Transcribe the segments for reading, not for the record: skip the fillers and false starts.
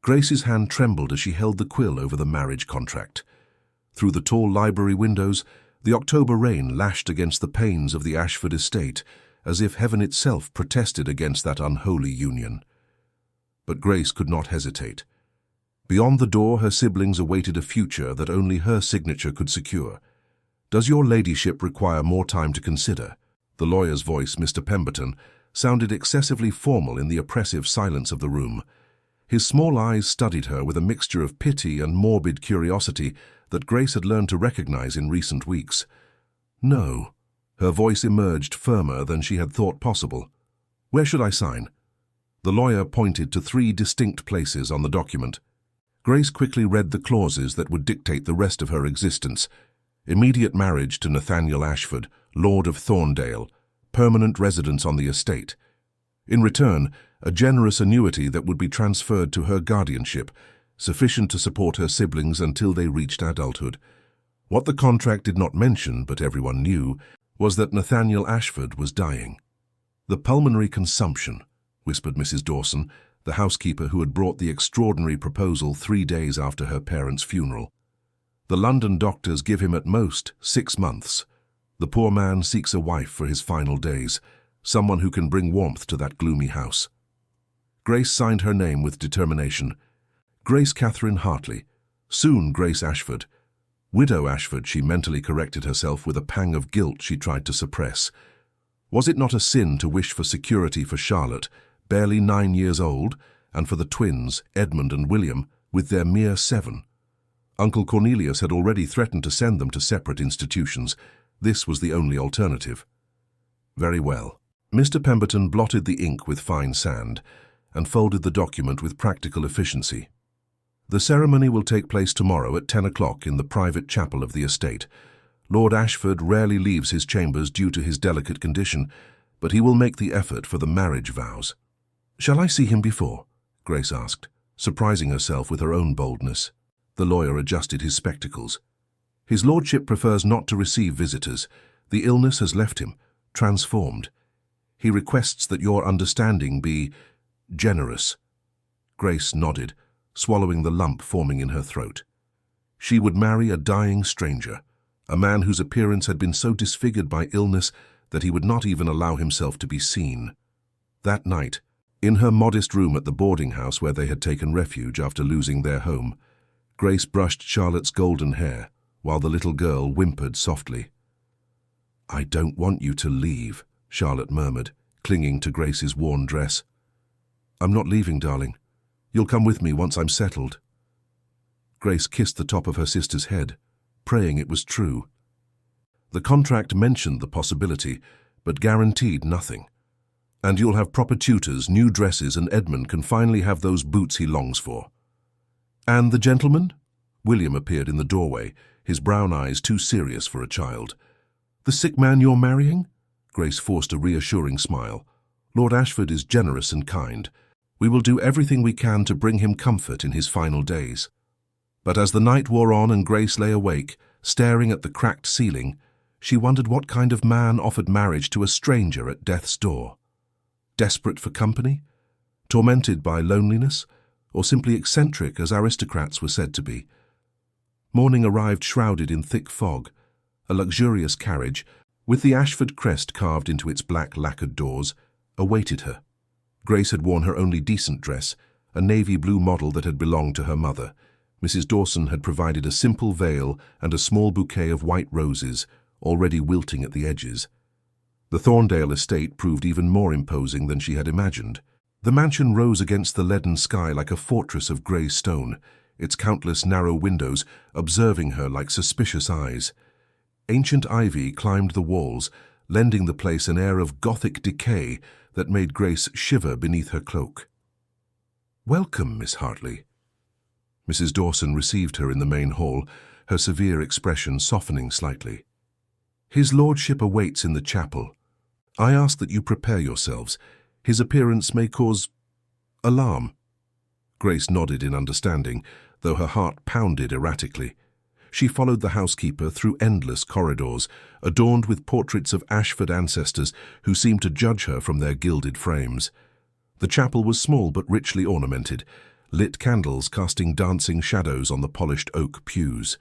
Grace's hand trembled as she held the quill over the marriage contract. Through the tall library windows, the October rain lashed against the panes of the Ashford estate, as if heaven itself protested against that unholy union. But Grace could not hesitate. Beyond the door, her siblings awaited a future that only her signature could secure. "Does your ladyship require more time to consider?" The lawyer's voice, Mr. Pemberton, sounded excessively formal in the oppressive silence of the room. His small eyes studied her with a mixture of pity and morbid curiosity that Grace had learned to recognize in recent weeks. "No." Her voice emerged firmer than she had thought possible. "Where should I sign?" The lawyer pointed to 3 distinct places on the document. Grace quickly read the clauses that would dictate the rest of her existence. Immediate marriage to Nathaniel Ashford, Lord of Thorndale, permanent residence on the estate. In return, a generous annuity that would be transferred to her guardianship, sufficient to support her siblings until they reached adulthood. What the contract did not mention, but everyone knew, was that Nathaniel Ashford was dying. "The pulmonary consumption," whispered Mrs. Dawson, the housekeeper who had brought the extraordinary proposal 3 days after her parents' funeral. "The London doctors give him at most 6 months. The poor man seeks a wife for his final days, someone who can bring warmth to that gloomy house." Grace signed her name with determination. Grace Catherine Hartley, soon Grace Ashford. Widow Ashford, she mentally corrected herself with a pang of guilt she tried to suppress. Was it not a sin to wish for security for Charlotte, barely 9 years old, and for the twins, Edmund and William, with their mere 7? Uncle Cornelius had already threatened to send them to separate institutions. This was the only alternative. Very well. Mr. Pemberton blotted the ink with fine sand and folded the document with practical efficiency. "The ceremony will take place tomorrow at 10 o'clock in the private chapel of the estate. Lord Ashford rarely leaves his chambers due to his delicate condition, but he will make the effort for the marriage vows." "Shall I see him before?" Grace asked, surprising herself with her own boldness. The lawyer adjusted his spectacles. "His lordship prefers not to receive visitors. The illness has left him, transformed. He requests that your understanding be generous." Grace nodded, swallowing the lump forming in her throat. She would marry a dying stranger, a man whose appearance had been so disfigured by illness that he would not even allow himself to be seen. That night, in her modest room at the boarding house where they had taken refuge after losing their home, Grace brushed Charlotte's golden hair while the little girl whimpered softly. "I don't want you to leave," Charlotte murmured, clinging to Grace's worn dress. "I'm not leaving, darling. You'll come with me once I'm settled." Grace kissed the top of her sister's head, praying it was true. The contract mentioned the possibility, but guaranteed nothing. "And you'll have proper tutors, new dresses, and Edmund can finally have those boots he longs for." "And the gentleman?" William appeared in the doorway, his brown eyes too serious for a child. "The sick man you're marrying?" Grace forced a reassuring smile. "Lord Ashford is generous and kind. We will do everything we can to bring him comfort in his final days." But as the night wore on and Grace lay awake, staring at the cracked ceiling, she wondered what kind of man offered marriage to a stranger at death's door. Desperate for company? Tormented by loneliness? Or simply eccentric, as aristocrats were said to be? Morning arrived shrouded in thick fog. A luxurious carriage, with the Ashford crest carved into its black lacquered doors, awaited her. Grace had worn her only decent dress, a navy blue model that had belonged to her mother. Mrs. Dawson had provided a simple veil and a small bouquet of white roses, already wilting at the edges. The Thorndale estate proved even more imposing than she had imagined. The mansion rose against the leaden sky like a fortress of grey stone, its countless narrow windows observing her like suspicious eyes. Ancient ivy climbed the walls, lending the place an air of Gothic decay that made Grace shiver beneath her cloak. "Welcome, Miss Hartley." Mrs. Dawson received her in the main hall, her severe expression softening slightly. "His lordship awaits in the chapel. I ask that you prepare yourselves. His appearance may cause alarm." Grace nodded in understanding, though her heart pounded erratically. She followed the housekeeper through endless corridors, adorned with portraits of Ashford ancestors who seemed to judge her from their gilded frames. The chapel was small but richly ornamented, lit candles casting dancing shadows on the polished oak pews.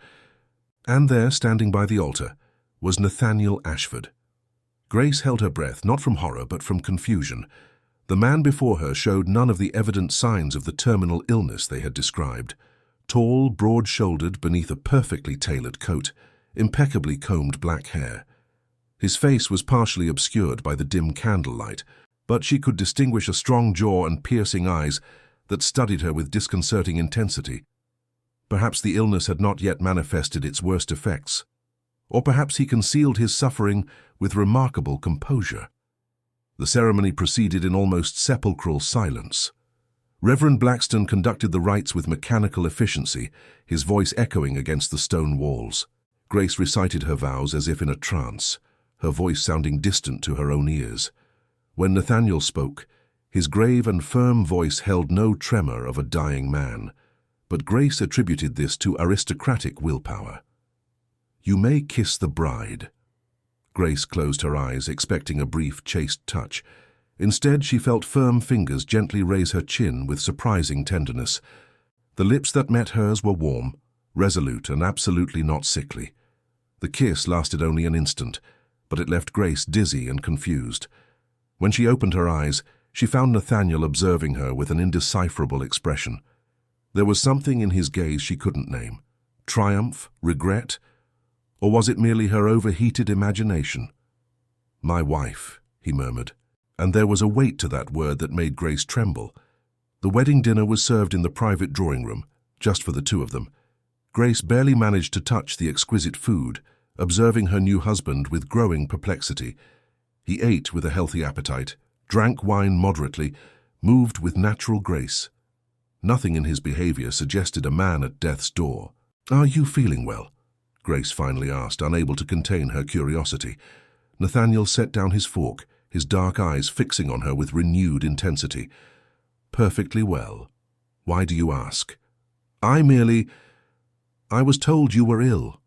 And there, standing by the altar, was Nathaniel Ashford. Grace held her breath, not from horror but from confusion. The man before her showed none of the evident signs of the terminal illness they had described. Tall, broad-shouldered beneath a perfectly tailored coat, impeccably combed black hair. His face was partially obscured by the dim candlelight, but she could distinguish a strong jaw and piercing eyes that studied her with disconcerting intensity. Perhaps the illness had not yet manifested its worst effects, or perhaps he concealed his suffering with remarkable composure. The ceremony proceeded in almost sepulchral silence. Reverend Blackstone conducted the rites with mechanical efficiency, his voice echoing against the stone walls. Grace recited her vows as if in a trance, her voice sounding distant to her own ears. When Nathaniel spoke, his grave and firm voice held no tremor of a dying man, but Grace attributed this to aristocratic willpower. "You may kiss the bride." Grace closed her eyes, expecting a brief, chaste touch. Instead, she felt firm fingers gently raise her chin with surprising tenderness. The lips that met hers were warm, resolute, and absolutely not sickly. The kiss lasted only an instant, but it left Grace dizzy and confused. When she opened her eyes, she found Nathaniel observing her with an indecipherable expression. There was something in his gaze she couldn't name. Triumph, regret, or was it merely her overheated imagination? "My wife," he murmured, and there was a weight to that word that made Grace tremble. The wedding dinner was served in the private drawing room, just for the two of them. Grace barely managed to touch the exquisite food, observing her new husband with growing perplexity. He ate with a healthy appetite, drank wine moderately, moved with natural grace. Nothing in his behavior suggested a man at death's door. "Are you feeling well?" Grace finally asked, unable to contain her curiosity. Nathaniel set down his fork, his dark eyes fixing on her with renewed intensity. "Perfectly well. Why do you ask?" I was told you were ill."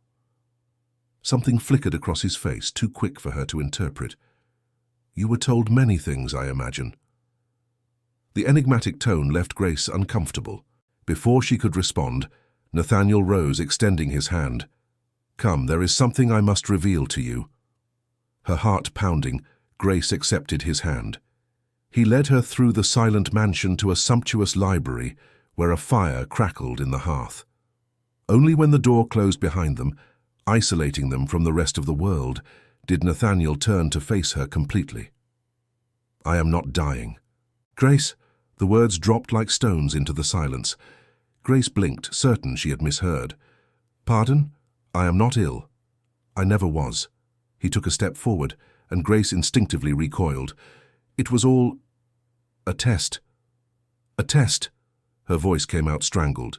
Something flickered across his face, too quick for her to interpret. "You were told many things, I imagine." The enigmatic tone left Grace uncomfortable. Before she could respond, Nathaniel rose, extending his hand. "Come, there is something I must reveal to you." Her heart pounding, Grace accepted his hand. He led her through the silent mansion to a sumptuous library where a fire crackled in the hearth. Only when the door closed behind them, isolating them from the rest of the world, did Nathaniel turn to face her completely. "I am not dying." "Grace," the words dropped like stones into the silence. Grace blinked, certain she had misheard. "Pardon? I am not ill. I never was." He took a step forward, and Grace instinctively recoiled. "It was all a test." "A test?" Her voice came out strangled.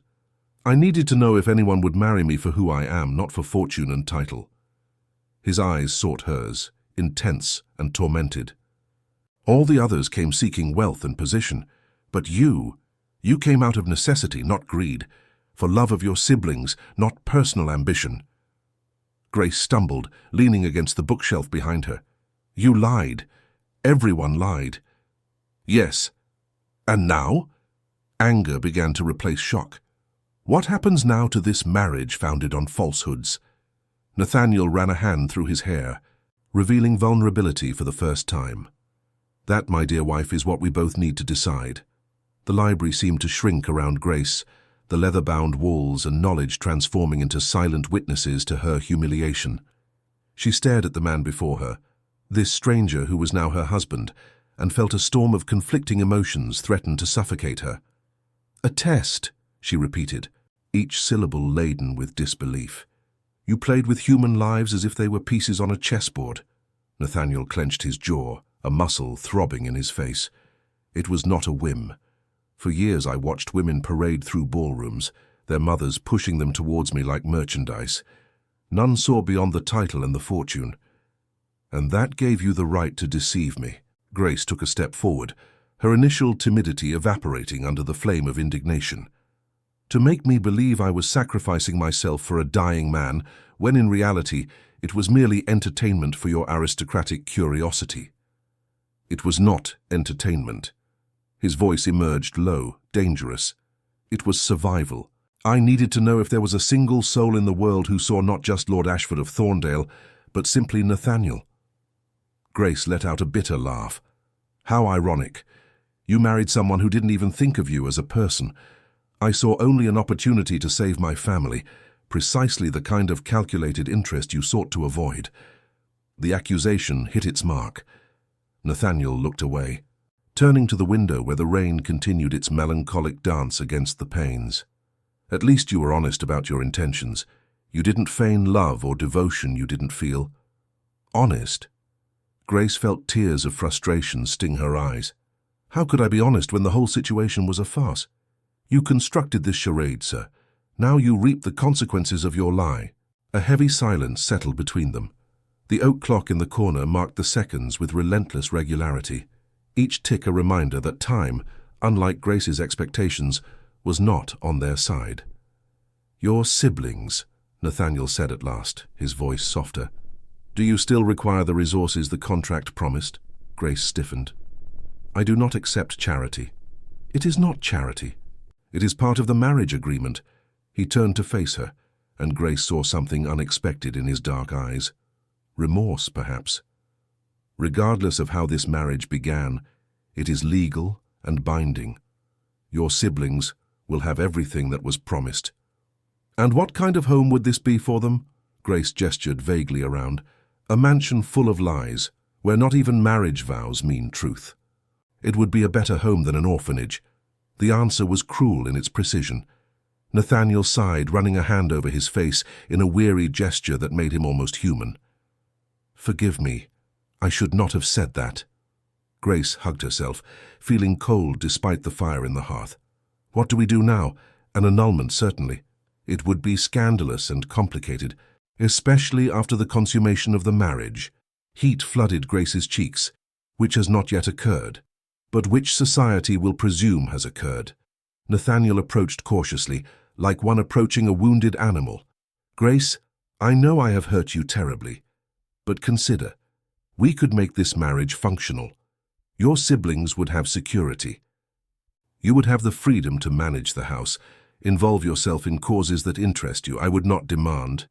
"I needed to know if anyone would marry me for who I am, not for fortune and title." His eyes sought hers, intense and tormented. "All the others came seeking wealth and position, but you came out of necessity, not greed, for love of your siblings, not personal ambition." Grace stumbled, leaning against the bookshelf behind her. "You lied. Everyone lied." "Yes. And now?" Anger began to replace shock. "What happens now to this marriage founded on falsehoods?" Nathaniel ran a hand through his hair, revealing vulnerability for the first time. "That, my dear wife, is what we both need to decide." The library seemed to shrink around Grace, the leather-bound walls and knowledge transforming into silent witnesses to her humiliation. She stared at the man before her, this stranger who was now her husband, and felt a storm of conflicting emotions threaten to suffocate her. "A test," she repeated, each syllable laden with disbelief. "You played with human lives as if they were pieces on a chessboard." Nathaniel clenched his jaw, a muscle throbbing in his face. "It was not a whim. For years I watched women parade through ballrooms, their mothers pushing them towards me like merchandise. None saw beyond the title and the fortune. And that gave you the right to deceive me." Grace took a step forward, her initial timidity evaporating under the flame of indignation. "To make me believe I was sacrificing myself for a dying man, when in reality it was merely entertainment for your aristocratic curiosity." "It was not entertainment." His voice emerged low, dangerous. It was survival. I needed to know if there was a single soul in the world who saw not just Lord Ashford of Thorndale, but simply Nathaniel. Grace let out a bitter laugh. How ironic. You married someone who didn't even think of you as a person. I saw only an opportunity to save my family, precisely the kind of calculated interest you sought to avoid. The accusation hit its mark. Nathaniel looked away, turning to the window where the rain continued its melancholic dance against the panes. At least you were honest about your intentions. You didn't feign love or devotion you didn't feel. Honest? Grace felt tears of frustration sting her eyes. How could I be honest when the whole situation was a farce? You constructed this charade, sir. Now you reap the consequences of your lie. A heavy silence settled between them. The oak clock in the corner marked the seconds with relentless regularity, each tick a reminder that time, unlike Grace's expectations, was not on their side. Your siblings, Nathaniel said at last, his voice softer. Do you still require the resources the contract promised? Grace stiffened. I do not accept charity. It is not charity. It is part of the marriage agreement. He turned to face her, and Grace saw something unexpected in his dark eyes. Remorse, perhaps. Regardless of how this marriage began, it is legal and binding. Your siblings will have everything that was promised. And what kind of home would this be for them? Grace gestured vaguely around. A mansion full of lies, where not even marriage vows mean truth. It would be a better home than an orphanage. The answer was cruel in its precision. Nathaniel sighed, running a hand over his face in a weary gesture that made him almost human. Forgive me. I should not have said that. Grace hugged herself, feeling cold despite the fire in the hearth. What do we do now? An annulment, certainly. It would be scandalous and complicated, especially after the consummation of the marriage. Heat flooded Grace's cheeks, which has not yet occurred, but which society will presume has occurred. Nathaniel approached cautiously, like one approaching a wounded animal. Grace, I know I have hurt you terribly, but consider, we could make this marriage functional. Your siblings would have security. You would have the freedom to manage the house, involve yourself in causes that interest you. I would not demand.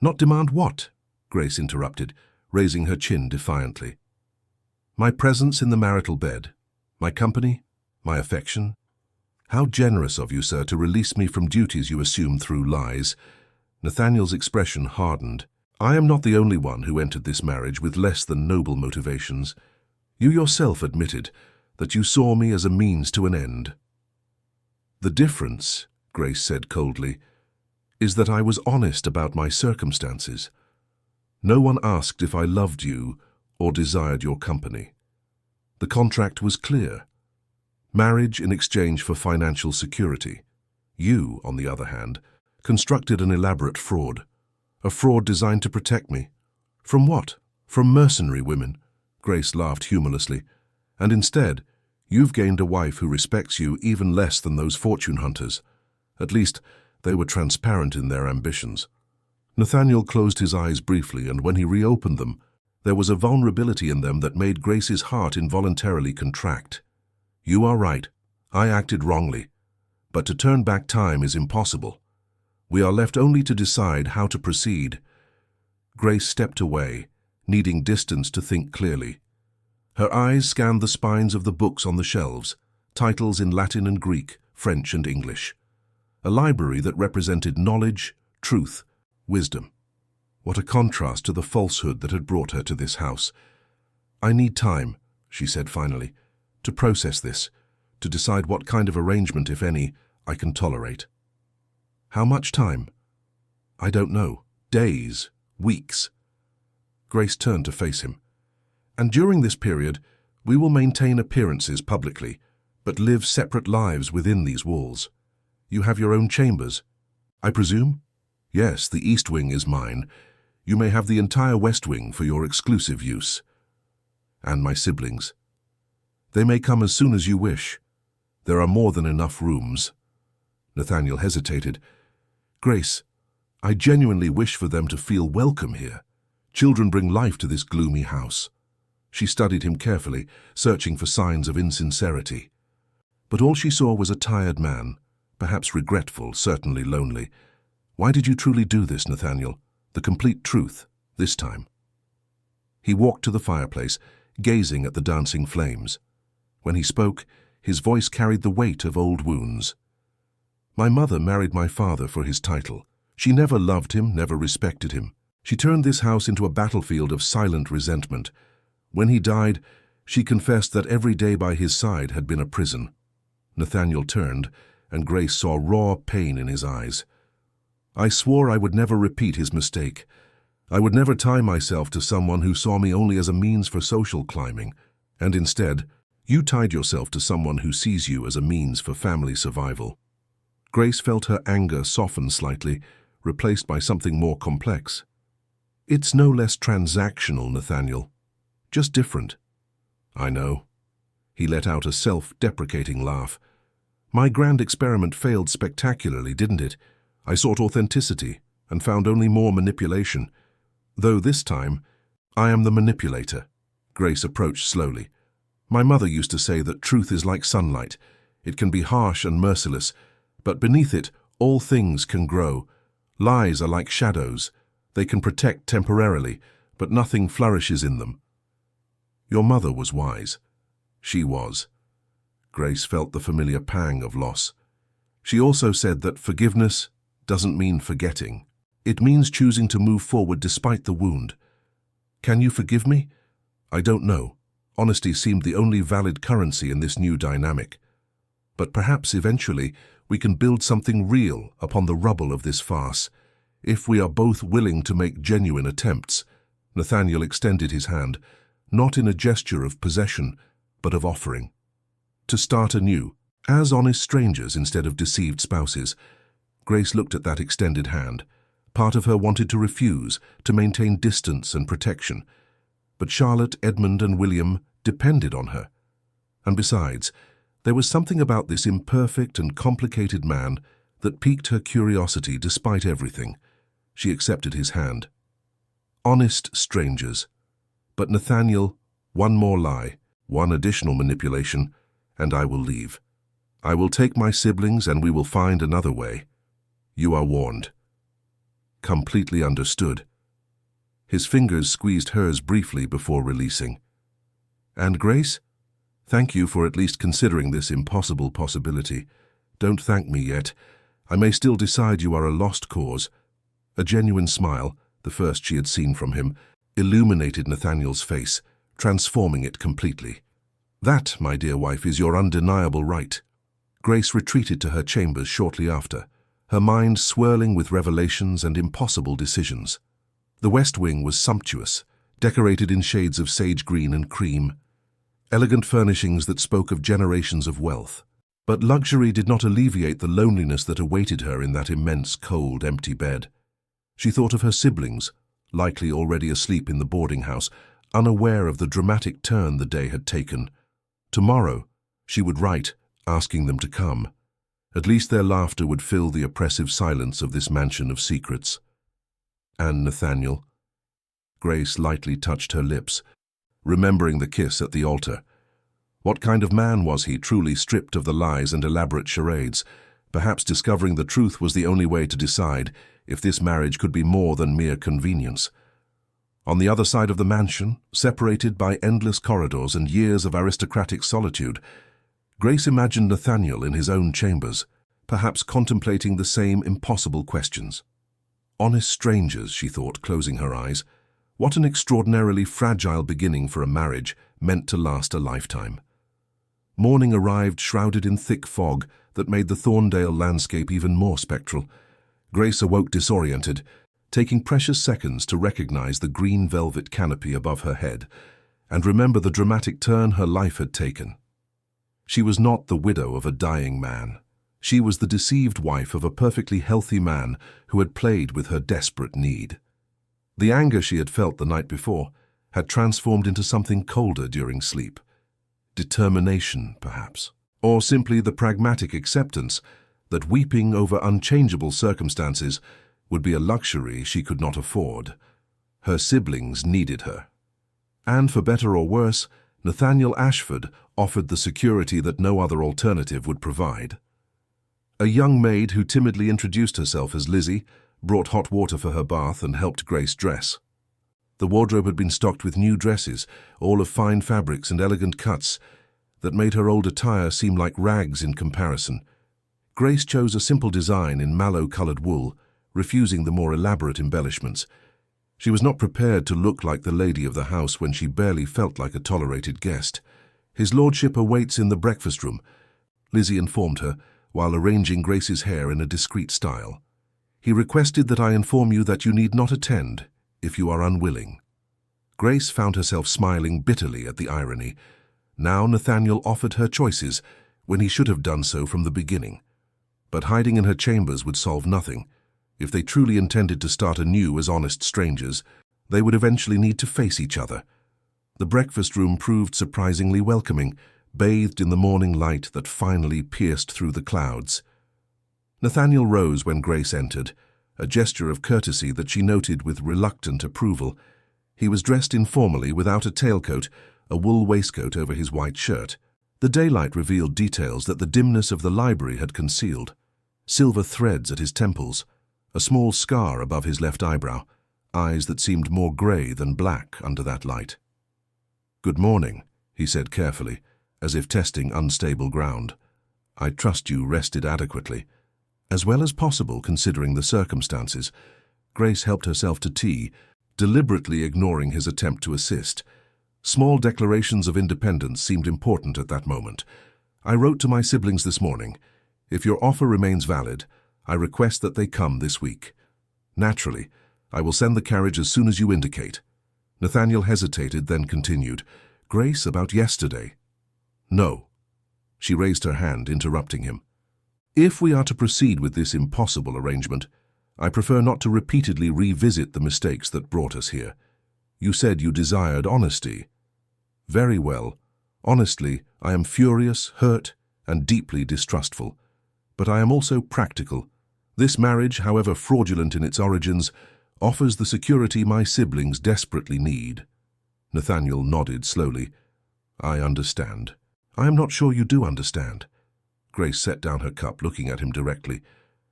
Not demand what? Grace interrupted, raising her chin defiantly. My presence in the marital bed, my company, my affection. How generous of you, sir, to release me from duties you assume through lies. Nathaniel's expression hardened. I am not the only one who entered this marriage with less than noble motivations. You yourself admitted that you saw me as a means to an end. The difference, Grace said coldly, is that I was honest about my circumstances. No one asked if I loved you or desired your company. The contract was clear. Marriage in exchange for financial security. You, on the other hand, constructed an elaborate fraud. A fraud designed to protect me. From what? From mercenary women. Grace laughed humorlessly. And instead, you've gained a wife who respects you even less than those fortune hunters. At least, they were transparent in their ambitions. Nathaniel closed his eyes briefly, and when he reopened them, there was a vulnerability in them that made Grace's heart involuntarily contract. You are right. I acted wrongly. But to turn back time is impossible. We are left only to decide how to proceed. Grace stepped away, needing distance to think clearly. Her eyes scanned the spines of the books on the shelves, titles in Latin and Greek, French and English. A library that represented knowledge, truth, wisdom. What a contrast to the falsehood that had brought her to this house. I need time, she said finally, to process this, to decide what kind of arrangement, if any, I can tolerate. How much time? I don't know. Days, weeks. Grace turned to face him. And during this period, we will maintain appearances publicly, but live separate lives within these walls. You have your own chambers, I presume? Yes, the east wing is mine. You may have the entire west wing for your exclusive use. And my siblings. They may come as soon as you wish. There are more than enough rooms. Nathaniel hesitated. Grace, I genuinely wish for them to feel welcome here. Children bring life to this gloomy house. She studied him carefully, searching for signs of insincerity. But all she saw was a tired man, perhaps regretful, certainly lonely. Why did you truly do this, Nathaniel? The complete truth, this time. He walked to the fireplace, gazing at the dancing flames. When he spoke, his voice carried the weight of old wounds. My mother married my father for his title. She never loved him, never respected him. She turned this house into a battlefield of silent resentment. When he died, she confessed that every day by his side had been a prison. Nathaniel turned, and Grace saw raw pain in his eyes. I swore I would never repeat his mistake. I would never tie myself to someone who saw me only as a means for social climbing, and instead, you tied yourself to someone who sees you as a means for family survival. Grace felt her anger soften slightly, replaced by something more complex. It's no less transactional, Nathaniel. Just different. I know. He let out a self-deprecating laugh. My grand experiment failed spectacularly, didn't it? I sought authenticity and found only more manipulation. Though this time, I am the manipulator. Grace approached slowly. My mother used to say that truth is like sunlight. It can be harsh and merciless, but beneath it, all things can grow. Lies are like shadows. They can protect temporarily, but nothing flourishes in them. Your mother was wise. She was. Grace felt the familiar pang of loss. She also said that forgiveness doesn't mean forgetting. It means choosing to move forward despite the wound. Can you forgive me? I don't know. Honesty seemed the only valid currency in this new dynamic. But perhaps eventually we can build something real upon the rubble of this farce, if we are both willing to make genuine attempts. Nathaniel extended his hand, not in a gesture of possession, but of offering. To start anew, as honest strangers instead of deceived spouses. Grace looked at that extended hand. Part of her wanted to refuse, to maintain distance and protection. But Charlotte, Edmund, and William depended on her. And besides, there was something about this imperfect and complicated man that piqued her curiosity despite everything. She accepted his hand. Honest strangers. But Nathaniel, one more lie, one additional manipulation, and I will leave. I will take my siblings and we will find another way. You are warned. Completely understood. His fingers squeezed hers briefly before releasing. And Grace? Thank you for at least considering this impossible possibility. Don't thank me yet. I may still decide you are a lost cause. A genuine smile, the first she had seen from him, illuminated Nathaniel's face, transforming it completely. That, my dear wife, is your undeniable right. Grace retreated to her chambers shortly after, her mind swirling with revelations and impossible decisions. The West Wing was sumptuous, decorated in shades of sage green and cream, elegant furnishings that spoke of generations of wealth. But luxury did not alleviate the loneliness that awaited her in that immense, cold, empty bed. She thought of her siblings, likely already asleep in the boarding house, unaware of the dramatic turn the day had taken. Tomorrow, she would write, asking them to come. At least their laughter would fill the oppressive silence of this mansion of secrets. And Nathaniel? Grace lightly touched her lips, remembering the kiss at the altar. What kind of man was he, truly stripped of the lies and elaborate charades? Perhaps discovering the truth was the only way to decide if this marriage could be more than mere convenience. On the other side of the mansion, separated by endless corridors and years of aristocratic solitude, Grace imagined Nathaniel in his own chambers, perhaps contemplating the same impossible questions. Honest strangers, she thought, closing her eyes. What an extraordinarily fragile beginning for a marriage meant to last a lifetime. Morning arrived shrouded in thick fog that made the Thorndale landscape even more spectral. Grace awoke disoriented, taking precious seconds to recognize the green velvet canopy above her head and remember the dramatic turn her life had taken. She was not the widow of a dying man. She was the deceived wife of a perfectly healthy man who had played with her desperate need. The anger she had felt the night before had transformed into something colder during sleep. Determination, perhaps, or simply the pragmatic acceptance that weeping over unchangeable circumstances would be a luxury she could not afford. Her siblings needed her. And for better or worse, Nathaniel Ashford offered the security that no other alternative would provide. A young maid who timidly introduced herself as Lizzie brought hot water for her bath and helped Grace dress. The wardrobe had been stocked with new dresses, all of fine fabrics and elegant cuts, that made her old attire seem like rags in comparison. Grace chose a simple design in mallow-colored wool, refusing the more elaborate embellishments. She was not prepared to look like the lady of the house when she barely felt like a tolerated guest. "His lordship awaits in the breakfast room," Lizzie informed her, while arranging Grace's hair in a discreet style. "He requested that I inform you that you need not attend if you are unwilling." Grace found herself smiling bitterly at the irony. Now Nathaniel offered her choices when he should have done so from the beginning. But hiding in her chambers would solve nothing. If they truly intended to start anew as honest strangers, they would eventually need to face each other. The breakfast room proved surprisingly welcoming, bathed in the morning light that finally pierced through the clouds. Nathaniel rose when Grace entered, a gesture of courtesy that she noted with reluctant approval. He was dressed informally without a tailcoat, a wool waistcoat over his white shirt. The daylight revealed details that the dimness of the library had concealed. Silver threads at his temples, a small scar above his left eyebrow, eyes that seemed more grey than black under that light. "Good morning," he said carefully, as if testing unstable ground. "I trust you rested adequately." As well as possible considering the circumstances, Grace helped herself to tea, deliberately ignoring his attempt to assist. Small declarations of independence seemed important at that moment. "I wrote to my siblings this morning. If your offer remains valid, I request that they come this week. Naturally, I will send the carriage as soon as you indicate." Nathaniel hesitated, then continued, "Grace, about yesterday." "No." She raised her hand, interrupting him. "If we are to proceed with this impossible arrangement, I prefer not to repeatedly revisit the mistakes that brought us here. You said you desired honesty." "Very well. Honestly, I am furious, hurt, and deeply distrustful. But I am also practical. This marriage, however fraudulent in its origins, offers the security my siblings desperately need." Nathaniel nodded slowly. "I understand." "I am not sure you do understand." Grace set down her cup, looking at him directly.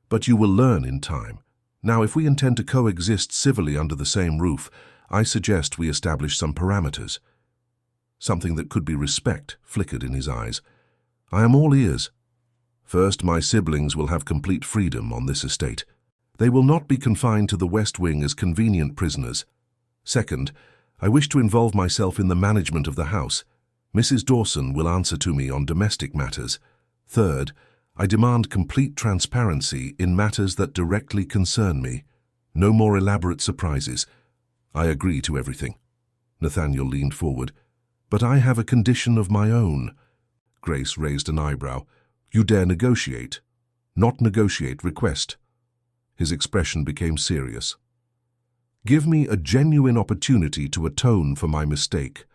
"But you will learn in time. Now, if we intend to coexist civilly under the same roof, I suggest we establish some parameters." Something that could be respect flickered in his eyes. "I am all ears." "First, my siblings will have complete freedom on this estate. They will not be confined to the West Wing as convenient prisoners. Second, I wish to involve myself in the management of the house. Mrs. Dawson will answer to me on domestic matters. Third, I demand complete transparency in matters that directly concern me. No more elaborate surprises. I agree to everything." Nathaniel leaned forward. "But I have a condition of my own." Grace raised an eyebrow. "You dare negotiate?" "Not negotiate, request." His expression became serious. "Give me a genuine opportunity to atone for my mistake.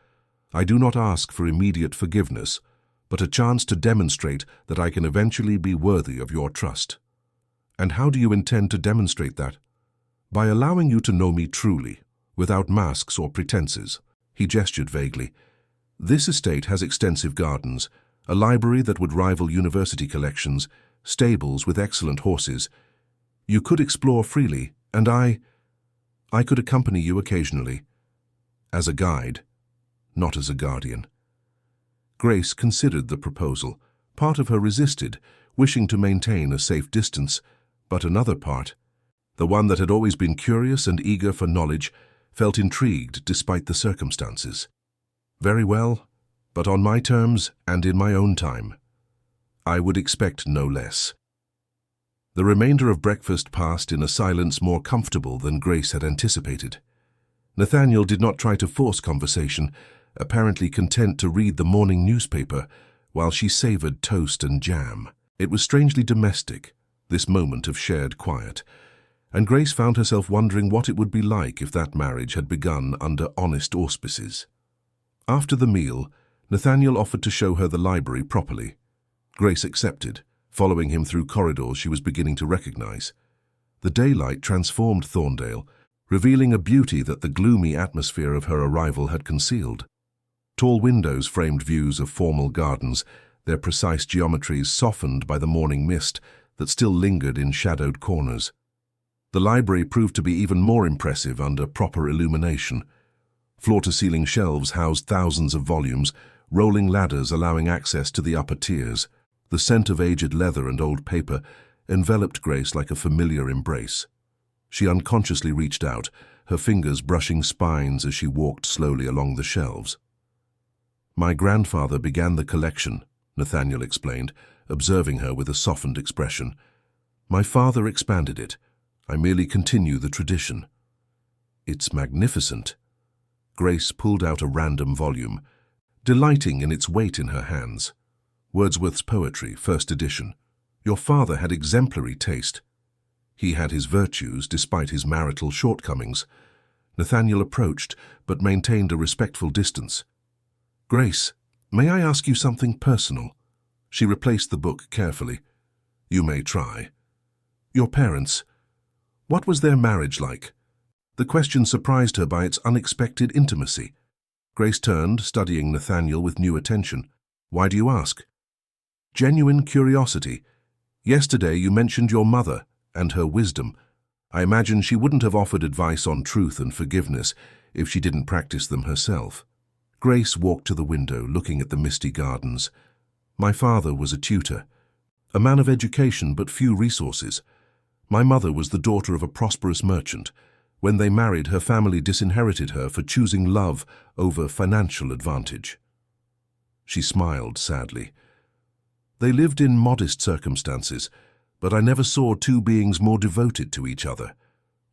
I do not ask for immediate forgiveness, but a chance to demonstrate that I can eventually be worthy of your trust." "And how do you intend to demonstrate that?" "By allowing you to know me truly, without masks or pretenses." He gestured vaguely. "This estate has extensive gardens, a library that would rival university collections, stables with excellent horses. You could explore freely, and I could accompany you occasionally. As a guide, not as a guardian." Grace considered the proposal. Part of her resisted, wishing to maintain a safe distance, but another part, the one that had always been curious and eager for knowledge, felt intrigued despite the circumstances. "Very well, but on my terms and in my own time. I would expect no less." The remainder of breakfast passed in a silence more comfortable than Grace had anticipated. Nathaniel did not try to force conversation, apparently content to read the morning newspaper while she savored toast and jam. It was strangely domestic, this moment of shared quiet, and Grace found herself wondering what it would be like if that marriage had begun under honest auspices. After the meal, Nathaniel offered to show her the library properly. Grace accepted, following him through corridors she was beginning to recognize. The daylight transformed Thorndale, revealing a beauty that the gloomy atmosphere of her arrival had concealed. Tall windows framed views of formal gardens, their precise geometries softened by the morning mist that still lingered in shadowed corners. The library proved to be even more impressive under proper illumination. Floor-to-ceiling shelves housed thousands of volumes, rolling ladders allowing access to the upper tiers. The scent of aged leather and old paper enveloped Grace like a familiar embrace. She unconsciously reached out, her fingers brushing spines as she walked slowly along the shelves. "My grandfather began the collection," Nathaniel explained, observing her with a softened expression. "My father expanded it. I merely continue the tradition." "It's magnificent." Grace pulled out a random volume, delighting in its weight in her hands. Wordsworth's Poetry, first edition. Your father had exemplary taste. He had his virtues despite his marital shortcomings. Nathaniel approached, but maintained a respectful distance. "Grace, may I ask you something personal?" She replaced the book carefully. "You may try." "Your parents, what was their marriage like?" The question surprised her by its unexpected intimacy. Grace turned, studying Nathaniel with new attention. "Why do you ask?" "Genuine curiosity. Yesterday you mentioned your mother and her wisdom. I imagine she wouldn't have offered advice on truth and forgiveness if she didn't practice them herself." Grace walked to the window, looking at the misty gardens. "My father was a tutor, a man of education but few resources. My mother was the daughter of a prosperous merchant. When they married, her family disinherited her for choosing love over financial advantage." She smiled sadly. "They lived in modest circumstances, but I never saw two beings more devoted to each other.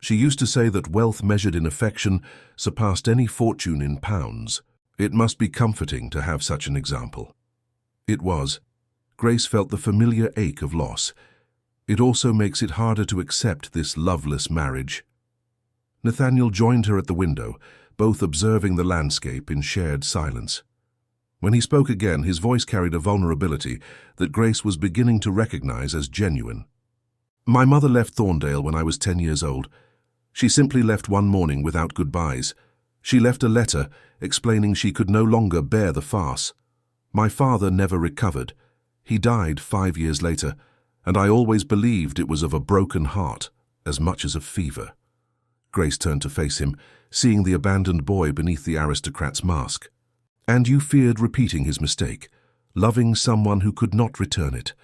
She used to say that wealth measured in affection surpassed any fortune in pounds. It must be comforting to have such an example." It was. Grace felt the familiar ache of loss. It also makes it harder to accept this loveless marriage. Nathaniel joined her at the window, both observing the landscape in shared silence. When he spoke again, his voice carried a vulnerability that Grace was beginning to recognize as genuine. "My mother left Thorndale when I was 10 years old. She simply left one morning without goodbyes. She left a letter explaining she could no longer bear the farce. My father never recovered. He died 5 years later, and I always believed it was of a broken heart as much as of fever." Grace turned to face him, seeing the abandoned boy beneath the aristocrat's mask. "And you feared repeating his mistake, loving someone who could not return it.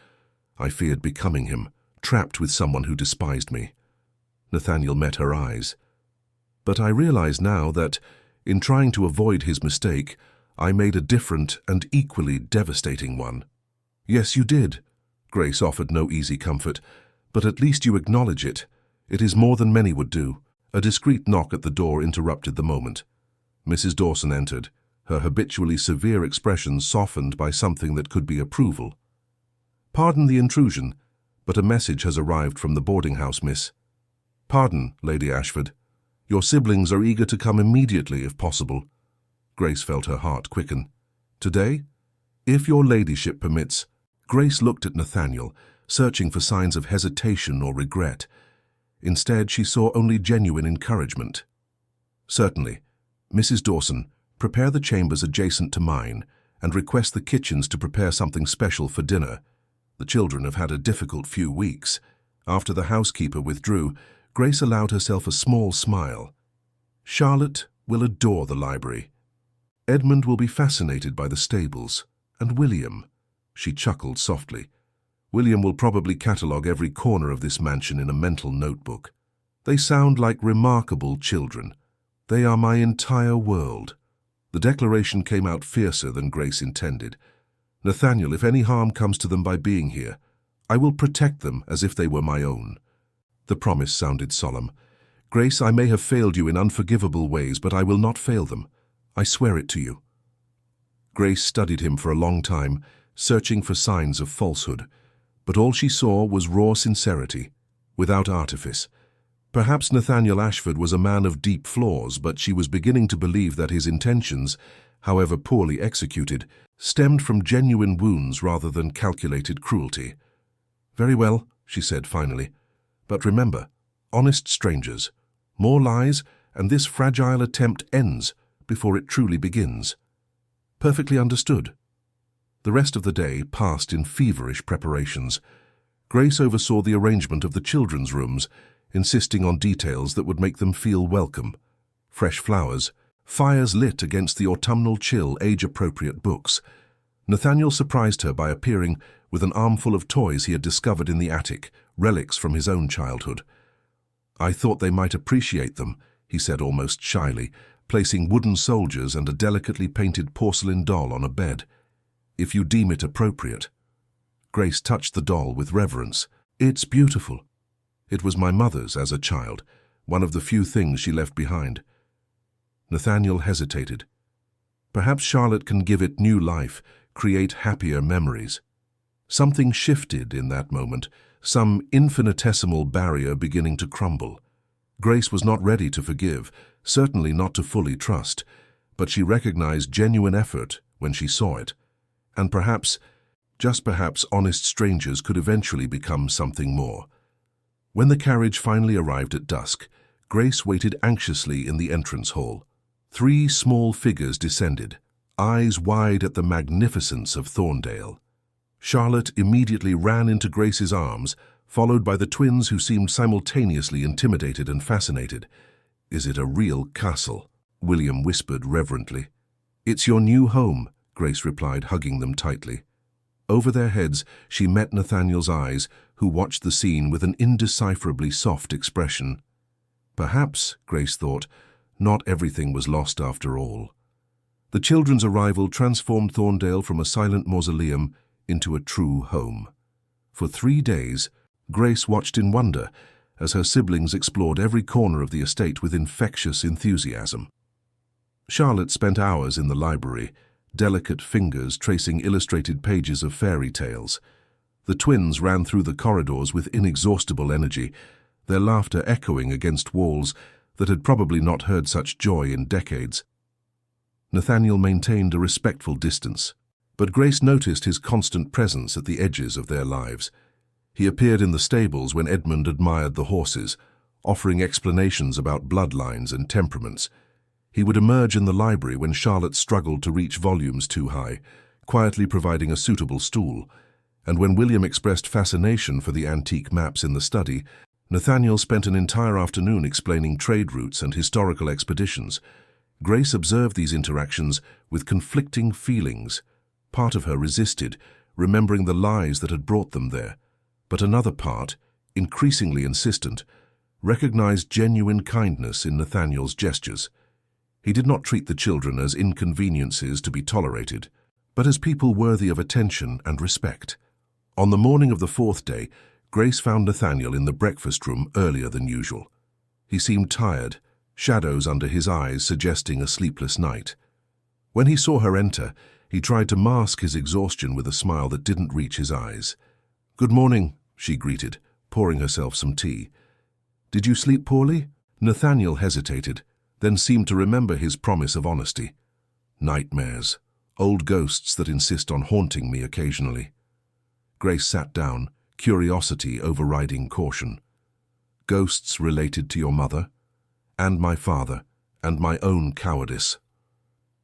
I feared becoming him, trapped with someone who despised me." Nathaniel met her eyes. "But I realize now that, in trying to avoid his mistake, I made a different and equally devastating one." "Yes, you did." Grace offered no easy comfort. "But at least you acknowledge it. It is more than many would do." A discreet knock at the door interrupted the moment. Mrs. Dawson entered, her habitually severe expression softened by something that could be approval. "Pardon the intrusion, but a message has arrived from the boarding house, miss." "Pardon, Lady Ashford. Your siblings are eager to come immediately, if possible." Grace felt her heart quicken. "Today? If your ladyship permits." Grace looked at Nathaniel, searching for signs of hesitation or regret. Instead, she saw only genuine encouragement. "Certainly. Mrs. Dawson, prepare the chambers adjacent to mine and request the kitchens to prepare something special for dinner. The children have had a difficult few weeks." After the housekeeper withdrew, Grace allowed herself a small smile. "Charlotte will adore the library. Edmund will be fascinated by the stables. And William," she chuckled softly, "William will probably catalogue every corner of this mansion in a mental notebook. They sound like remarkable children. They are my entire world." The declaration came out fiercer than Grace intended. "Nathaniel, if any harm comes to them by being here, I will protect them as if they were my own." The promise sounded solemn. "Grace, I may have failed you in unforgivable ways, but I will not fail them. I swear it to you." Grace studied him for a long time, searching for signs of falsehood. But all she saw was raw sincerity, without artifice. Perhaps Nathaniel Ashford was a man of deep flaws, but she was beginning to believe that his intentions, however poorly executed, stemmed from genuine wounds rather than calculated cruelty. "Very well," she said finally. "But remember, honest strangers, more lies, and this fragile attempt ends before it truly begins." Perfectly understood. The rest of the day passed in feverish preparations. Grace oversaw the arrangement of the children's rooms, insisting on details that would make them feel welcome. Fresh flowers, fires lit against the autumnal chill, age-appropriate books. Nathaniel surprised her by appearing with an armful of toys he had discovered in the attic, relics from his own childhood. "I thought they might appreciate them," he said almost shyly, placing wooden soldiers and a delicately painted porcelain doll on a bed. "If you deem it appropriate." Grace touched the doll with reverence. "It's beautiful. It was my mother's as a child, one of the few things she left behind." Nathaniel hesitated. Perhaps Charlotte can give it new life, create happier memories. Something shifted in that moment, some infinitesimal barrier beginning to crumble. Grace was not ready to forgive, certainly not to fully trust, but she recognized genuine effort when she saw it. And perhaps, just perhaps, honest strangers could eventually become something more. When the carriage finally arrived at dusk, Grace waited anxiously in the entrance hall. 3 small figures descended, eyes wide at the magnificence of Thorndale. Charlotte immediately ran into Grace's arms, followed by the twins who seemed simultaneously intimidated and fascinated. "Is it a real castle?" William whispered reverently. "It's your new home," Grace replied, hugging them tightly. Over their heads, she met Nathaniel's eyes, who watched the scene with an indecipherably soft expression. Perhaps, Grace thought, not everything was lost after all. The children's arrival transformed Thorndale from a silent mausoleum into a true home. For 3 days, Grace watched in wonder as her siblings explored every corner of the estate with infectious enthusiasm. Charlotte spent hours in the library, delicate fingers tracing illustrated pages of fairy tales. The twins ran through the corridors with inexhaustible energy, their laughter echoing against walls that had probably not heard such joy in decades. Nathaniel maintained a respectful distance, but Grace noticed his constant presence at the edges of their lives. He appeared in the stables when Edmund admired the horses, offering explanations about bloodlines and temperaments. He would emerge in the library when Charlotte struggled to reach volumes too high, quietly providing a suitable stool. And when William expressed fascination for the antique maps in the study, Nathaniel spent an entire afternoon explaining trade routes and historical expeditions. Grace observed these interactions with conflicting feelings. Part of her resisted, remembering the lies that had brought them there. But another part, increasingly insistent, recognized genuine kindness in Nathaniel's gestures. He did not treat the children as inconveniences to be tolerated, but as people worthy of attention and respect. On the morning of the 4th day, Grace found Nathaniel in the breakfast room earlier than usual. He seemed tired, shadows under his eyes suggesting a sleepless night. When he saw her enter, he tried to mask his exhaustion with a smile that didn't reach his eyes. "Good morning," she greeted, pouring herself some tea. "Did you sleep poorly?" Nathaniel hesitated, then seemed to remember his promise of honesty. "Nightmares, old ghosts that insist on haunting me occasionally." Grace sat down, curiosity overriding caution. "Ghosts related to your mother, and my father, and my own cowardice."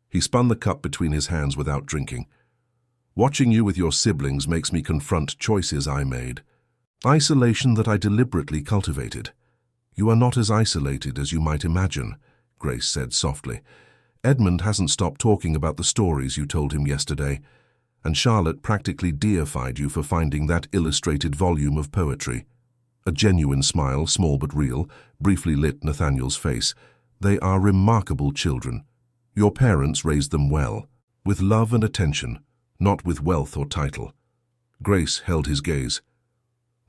He spun the cup between his hands without drinking. "Watching you with your siblings makes me confront choices I made. Isolation that I deliberately cultivated. You are not as isolated as you might imagine," Grace said softly. "Edmund hasn't stopped talking about the stories you told him yesterday, and Charlotte practically deified you for finding that illustrated volume of poetry." A genuine smile, small but real, briefly lit Nathaniel's face. "They are remarkable children. Your parents raised them well, with love and attention, not with wealth or title." Grace held his gaze.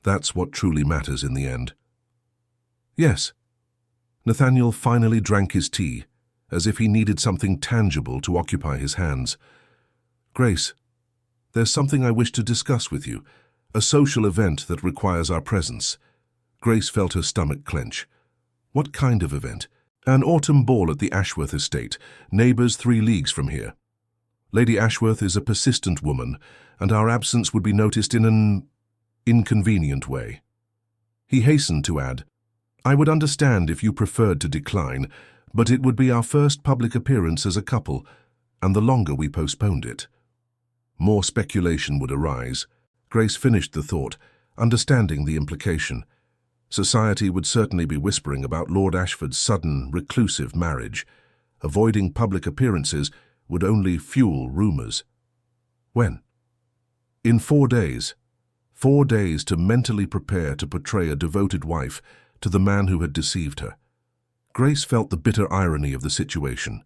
"That's what truly matters in the end." "Yes." Nathaniel finally drank his tea, as if he needed something tangible to occupy his hands. "Grace, there's something I wish to discuss with you, a social event that requires our presence." Grace felt her stomach clench. "What kind of event?" "An autumn ball at the Ashworth estate, neighbours 3 leagues from here. Lady Ashworth is a persistent woman, and our absence would be noticed in an inconvenient way." He hastened to add, "I would understand if you preferred to decline, but it would be our first public appearance as a couple, and the longer we postponed it, more speculation would arise. Grace finished the thought, understanding the implication. Society would certainly be whispering about Lord Ashford's sudden, reclusive marriage. Avoiding public appearances would only fuel rumours. When? In 4 days. 4 days to mentally prepare to portray a devoted wife to the man who had deceived her. Grace felt the bitter irony of the situation.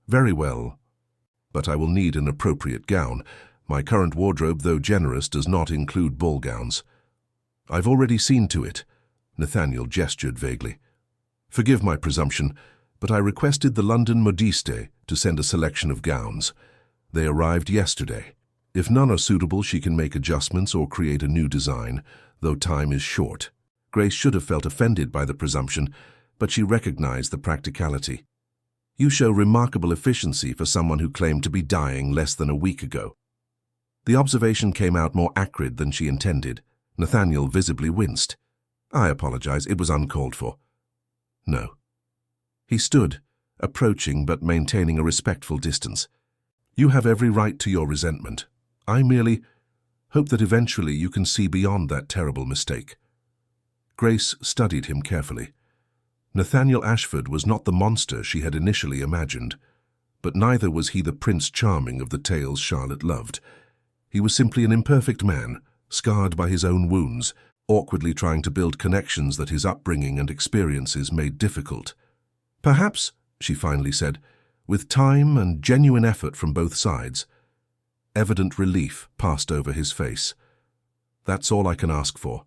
Very well, but I will need an appropriate gown. My current wardrobe, though generous, does not include ball gowns. I've already seen to it. Nathaniel gestured vaguely. Forgive my presumption, but I requested the London Modiste to send a selection of gowns. They arrived yesterday. If none are suitable, she can make adjustments or create a new design, though time is short. Grace should have felt offended by the presumption, but she recognized the practicality. You show remarkable efficiency for someone who claimed to be dying less than a week ago. The observation came out more acrid than she intended. Nathaniel visibly winced. I apologize, it was uncalled for. No. He stood, approaching but maintaining a respectful distance. You have every right to your resentment. I merely hope that eventually you can see beyond that terrible mistake. Grace studied him carefully. Nathaniel Ashford was not the monster she had initially imagined, but neither was he the Prince Charming of the tales Charlotte loved. He was simply an imperfect man, scarred by his own wounds, awkwardly trying to build connections that his upbringing and experiences made difficult. Perhaps, she finally said, with time and genuine effort from both sides. Evident relief passed over his face. That's all I can ask for.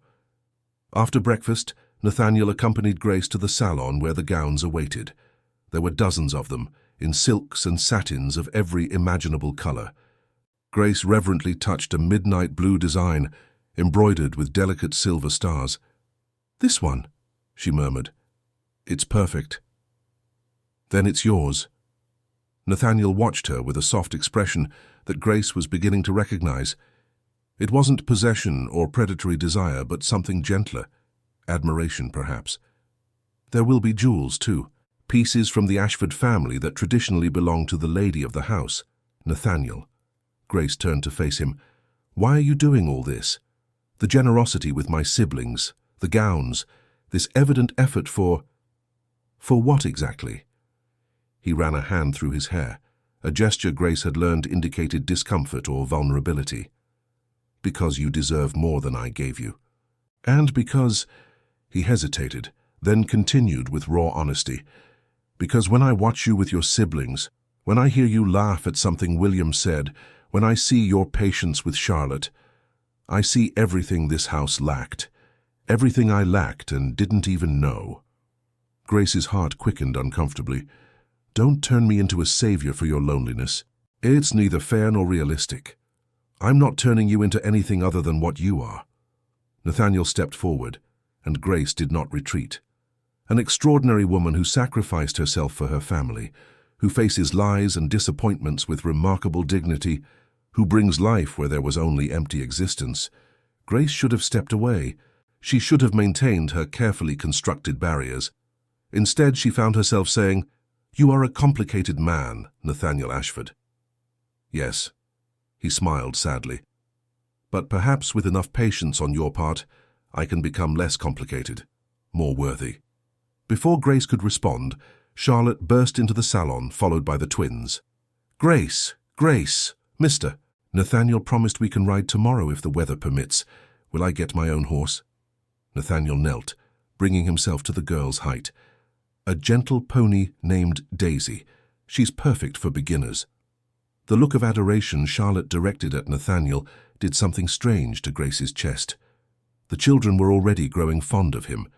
After breakfast, Nathaniel accompanied Grace to the salon where the gowns awaited. There were dozens of them, in silks and satins of every imaginable color. Grace reverently touched a midnight blue design, embroidered with delicate silver stars. This one, she murmured. It's perfect. Then it's yours. Nathaniel watched her with a soft expression that Grace was beginning to recognize. It wasn't possession or predatory desire, but something gentler. Admiration, perhaps. There will be jewels, too. Pieces from the Ashford family that traditionally belonged to the lady of the house. Nathaniel. Grace turned to face him. Why are you doing all this? The generosity with my siblings, the gowns, this evident effort for what exactly? He ran a hand through his hair, a gesture Grace had learned indicated discomfort or vulnerability. Because you deserve more than I gave you. And because... He hesitated, then continued with raw honesty. Because when I watch you with your siblings, when I hear you laugh at something William said, when I see your patience with Charlotte, I see everything this house lacked. Everything I lacked and didn't even know. Grace's heart quickened uncomfortably. Don't turn me into a savior for your loneliness. It's neither fair nor realistic. I'm not turning you into anything other than what you are. Nathaniel stepped forward, and Grace did not retreat. An extraordinary woman who sacrificed herself for her family, who faces lies and disappointments with remarkable dignity, who brings life where there was only empty existence. Grace should have stepped away. She should have maintained her carefully constructed barriers. Instead, she found herself saying, "You are a complicated man, Nathaniel Ashford." Yes, he smiled sadly. But perhaps with enough patience on your part, I can become less complicated, more worthy. Before Grace could respond, Charlotte burst into the salon, followed by the twins. Grace, Grace, Mr. Nathaniel promised we can ride tomorrow if the weather permits. Will I get my own horse? Nathaniel knelt, bringing himself to the girl's height. A gentle pony named Daisy. She's perfect for beginners. The look of adoration Charlotte directed at Nathaniel did something strange to Grace's chest. The children were already growing fond of him.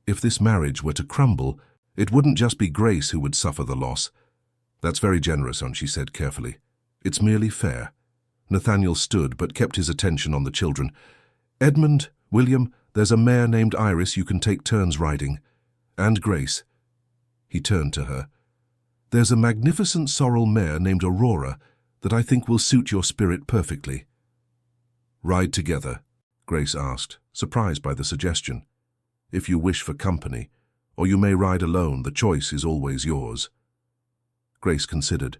If this marriage were to crumble, it wouldn't just be Grace who would suffer the loss. That's very generous, she said carefully. It's merely fair. Nathaniel stood but kept his attention on the children. Edmund, William, there's a mare named Iris you can take turns riding. And Grace. He turned to her. There's a magnificent sorrel mare named Aurora that I think will suit your spirit perfectly. Ride together, Grace asked, surprised by the suggestion. If you wish for company, or you may ride alone, the choice is always yours. Grace considered.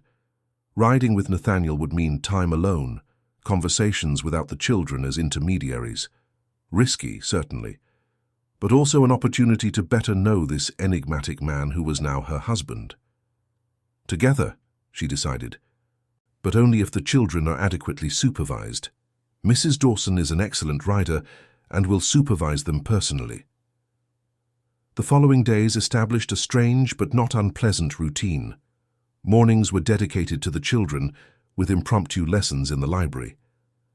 Riding with Nathaniel would mean time alone, conversations without the children as intermediaries. Risky, certainly, but also an opportunity to better know this enigmatic man who was now her husband. Together, she decided, but only if the children are adequately supervised. Mrs. Dawson is an excellent rider and will supervise them personally. The following days established a strange but not unpleasant routine. Mornings were dedicated to the children, with impromptu lessons in the library.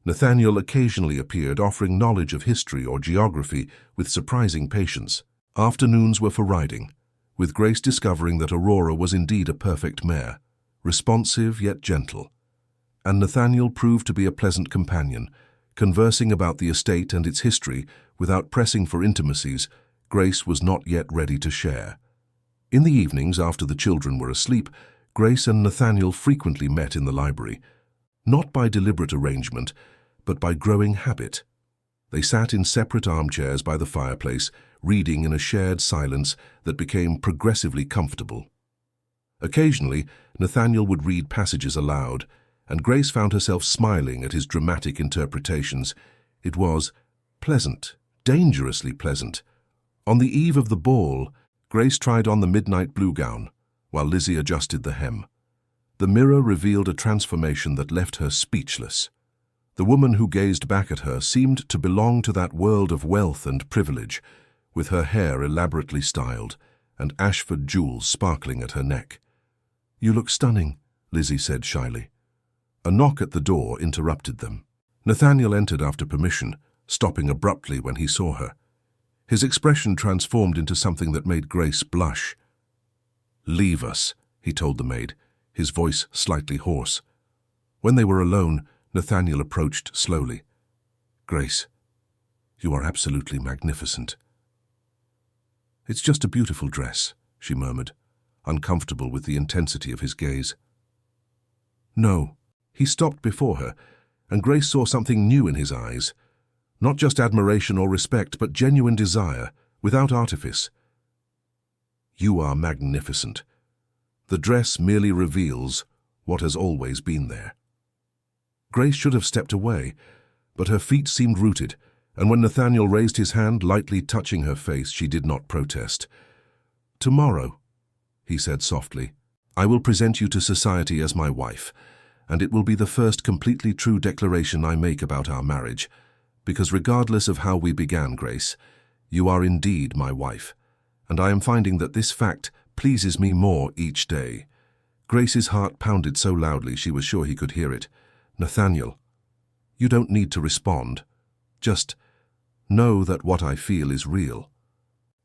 Nathaniel occasionally appeared, offering knowledge of history or geography with surprising patience. Afternoons were for riding, with Grace discovering that Aurora was indeed a perfect mare, responsive yet gentle. And Nathaniel proved to be a pleasant companion, conversing about the estate and its history without pressing for intimacies Grace was not yet ready to share. In the evenings, after the children were asleep, Grace and Nathaniel frequently met in the library, not by deliberate arrangement, but by growing habit. They sat in separate armchairs by the fireplace, reading in a shared silence that became progressively comfortable. Occasionally, Nathaniel would read passages aloud, and Grace found herself smiling at his dramatic interpretations. It was pleasant, dangerously pleasant. On the eve of the ball, Grace tried on the midnight blue gown, while Lizzie adjusted the hem. The mirror revealed a transformation that left her speechless. The woman who gazed back at her seemed to belong to that world of wealth and privilege, with her hair elaborately styled and Ashford jewels sparkling at her neck. "You look stunning," Lizzie said shyly. A knock at the door interrupted them. Nathaniel entered after permission, stopping abruptly when he saw her. His expression transformed into something that made Grace blush. "Leave us," he told the maid, his voice slightly hoarse. When they were alone, Nathaniel approached slowly. "Grace, you are absolutely magnificent." "It's just a beautiful dress," she murmured, uncomfortable with the intensity of his gaze. "No." He stopped before her, and Grace saw something new in his eyes. Not just admiration or respect, but genuine desire, without artifice. "You are magnificent. The dress merely reveals what has always been there." Grace should have stepped away, but her feet seemed rooted, and when Nathaniel raised his hand, lightly touching her face, she did not protest. "Tomorrow," he said softly, "I will present you to society as my wife, and it will be the first completely true declaration I make about our marriage, because regardless of how we began, Grace, you are indeed my wife, and I am finding that this fact pleases me more each day." Grace's heart pounded so loudly she was sure he could hear it. "Nathaniel, you don't need to respond. Just know that what I feel is real.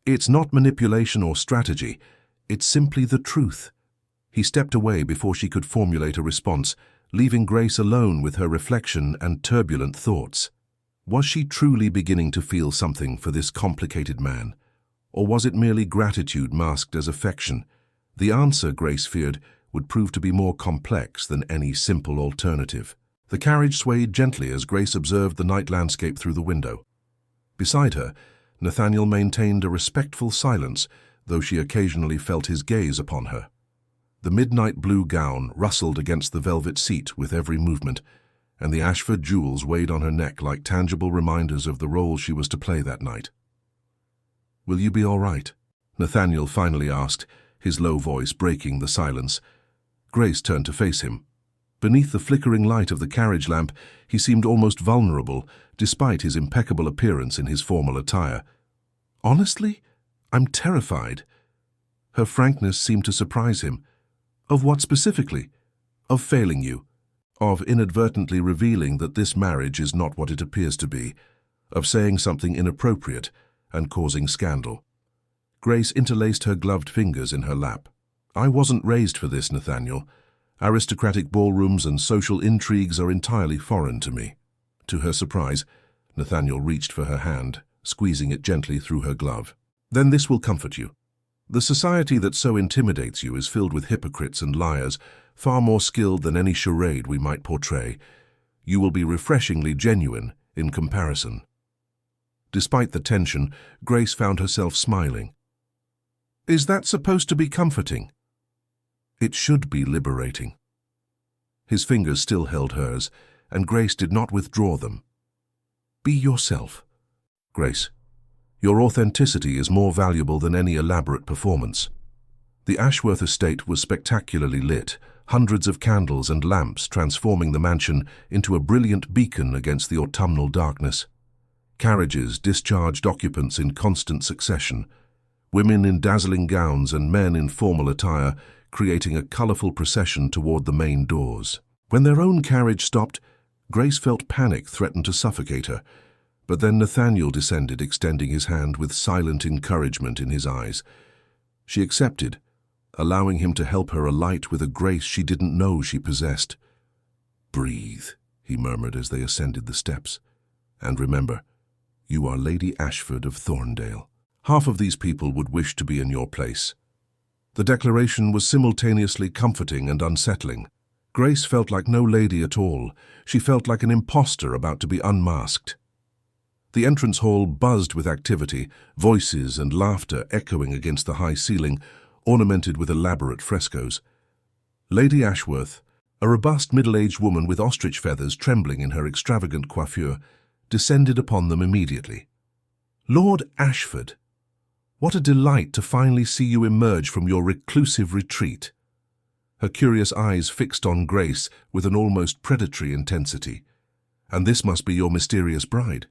It's not manipulation or strategy. It's simply the truth." He stepped away before she could formulate a response, leaving Grace alone with her reflection and turbulent thoughts. Was she truly beginning to feel something for this complicated man? Or was it merely gratitude masked as affection? The answer, Grace feared, would prove to be more complex than any simple alternative. The carriage swayed gently as Grace observed the night landscape through the window. Beside her, Nathaniel maintained a respectful silence, though she occasionally felt his gaze upon her. The midnight blue gown rustled against the velvet seat with every movement, and the Ashford jewels weighed on her neck like tangible reminders of the role she was to play that night. "Will you be all right?" Nathaniel finally asked, his low voice breaking the silence. Grace turned to face him. Beneath the flickering light of the carriage lamp, he seemed almost vulnerable, despite his impeccable appearance in his formal attire. "Honestly, I'm terrified." Her frankness seemed to surprise him. "Of what specifically?" "Of failing you. Of inadvertently revealing that this marriage is not what it appears to be. Of saying something inappropriate and causing scandal." Grace interlaced her gloved fingers in her lap. "I wasn't raised for this, Nathaniel. Aristocratic ballrooms and social intrigues are entirely foreign to me." To her surprise, Nathaniel reached for her hand, squeezing it gently through her glove. "Then this will comfort you. The society that so intimidates you is filled with hypocrites and liars, far more skilled than any charade we might portray. You will be refreshingly genuine in comparison." Despite the tension, Grace found herself smiling. "Is that supposed to be comforting?" "It should be liberating." His fingers still held hers, and Grace did not withdraw them. "Be yourself, Grace. Your authenticity is more valuable than any elaborate performance." The Ashworth estate was spectacularly lit, hundreds of candles and lamps transforming the mansion into a brilliant beacon against the autumnal darkness. Carriages discharged occupants in constant succession, women in dazzling gowns and men in formal attire, creating a colorful procession toward the main doors. When their own carriage stopped, Grace felt panic threatened to suffocate her, but then Nathaniel descended, extending his hand with silent encouragement in his eyes. She accepted, allowing him to help her alight with a grace she didn't know she possessed. "Breathe," he murmured as they ascended the steps. "And remember, you are Lady Ashford of Thorndale. Half of these people would wish to be in your place." The declaration was simultaneously comforting and unsettling. Grace felt like no lady at all. She felt like an imposter about to be unmasked. The entrance hall buzzed with activity, voices and laughter echoing against the high ceiling, ornamented with elaborate frescoes. Lady Ashworth, a robust middle-aged woman with ostrich feathers trembling in her extravagant coiffure, descended upon them immediately. "Lord Ashford, what a delight to finally see you emerge from your reclusive retreat." Her curious eyes fixed on Grace with an almost predatory intensity. "And this must be your mysterious bride."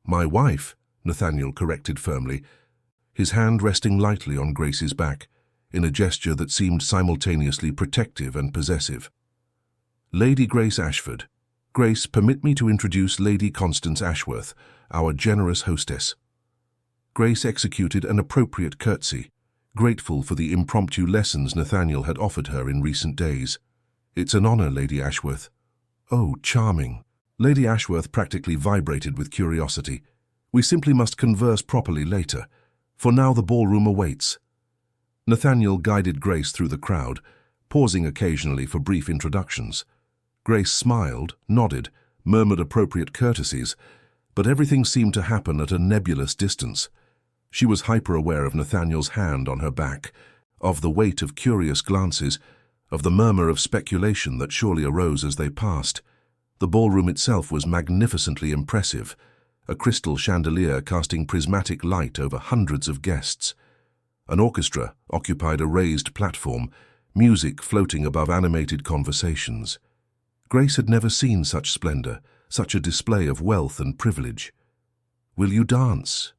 "My wife," Nathaniel corrected firmly, his hand resting lightly on Grace's back, in a gesture that seemed simultaneously protective and possessive. "Lady Grace Ashford. Grace, permit me to introduce Lady Constance Ashworth, our generous hostess." Grace executed an appropriate curtsy, grateful for the impromptu lessons Nathaniel had offered her in recent days. "It's an honor, Lady Ashworth." "Oh, charming." Lady Ashworth practically vibrated with curiosity. "We simply must converse properly later. For now the ballroom awaits." Nathaniel guided Grace through the crowd, pausing occasionally for brief introductions. Grace smiled, nodded, murmured appropriate courtesies, but everything seemed to happen at a nebulous distance. She was hyper-aware of Nathaniel's hand on her back, of the weight of curious glances, of the murmur of speculation that surely arose as they passed. The ballroom itself was magnificently impressive, a crystal chandelier casting prismatic light over hundreds of guests. An orchestra occupied a raised platform, music floating above animated conversations. Grace had never seen such splendor, such a display of wealth and privilege. "Will you dance?"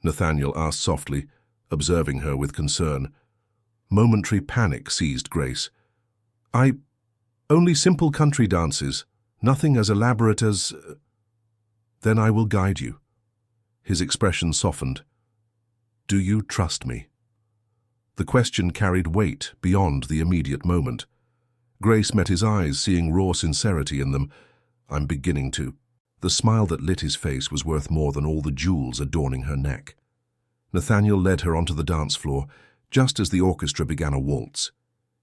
Nathaniel asked softly, observing her with concern. Momentary panic seized Grace. Only simple country dances, nothing as elaborate as—" "Then I will guide you." His expression softened. "Do you trust me?" The question carried weight beyond the immediate moment. Grace met his eyes, seeing raw sincerity in them. "I'm beginning to." The smile that lit his face was worth more than all the jewels adorning her neck. Nathaniel led her onto the dance floor, just as the orchestra began a waltz.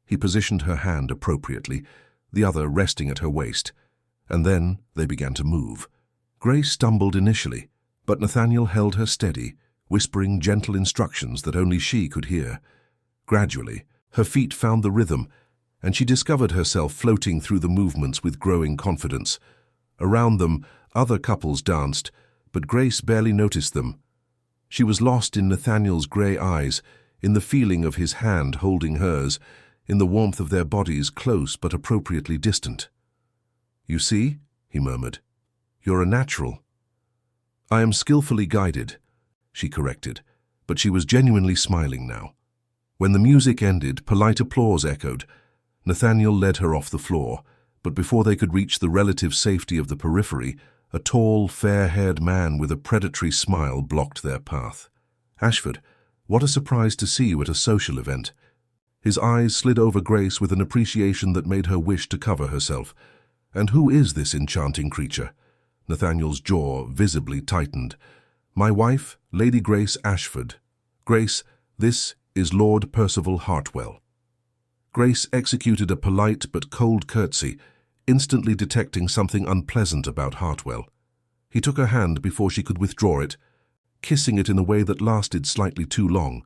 He positioned her hand appropriately, the other resting at her waist, and then they began to move. Grace stumbled initially, but Nathaniel held her steady, whispering gentle instructions that only she could hear. Gradually, her feet found the rhythm, and she discovered herself floating through the movements with growing confidence. Around them, other couples danced, but Grace barely noticed them. She was lost in Nathaniel's grey eyes, in the feeling of his hand holding hers, in the warmth of their bodies close but appropriately distant. "You see," he murmured, "you're a natural." "I am skillfully guided," she corrected, but she was genuinely smiling now. When the music ended, polite applause echoed. Nathaniel led her off the floor, but before they could reach the relative safety of the periphery, a tall, fair-haired man with a predatory smile blocked their path. "Ashford, what a surprise to see you at a social event." His eyes slid over Grace with an appreciation that made her wish to cover herself. "And who is this enchanting creature?" Nathaniel's jaw visibly tightened. "My wife, Lady Grace Ashford. Grace, this is Lord Percival Hartwell." Grace executed a polite but cold curtsy, instantly detecting something unpleasant about Hartwell. He took her hand before she could withdraw it, kissing it in a way that lasted slightly too long.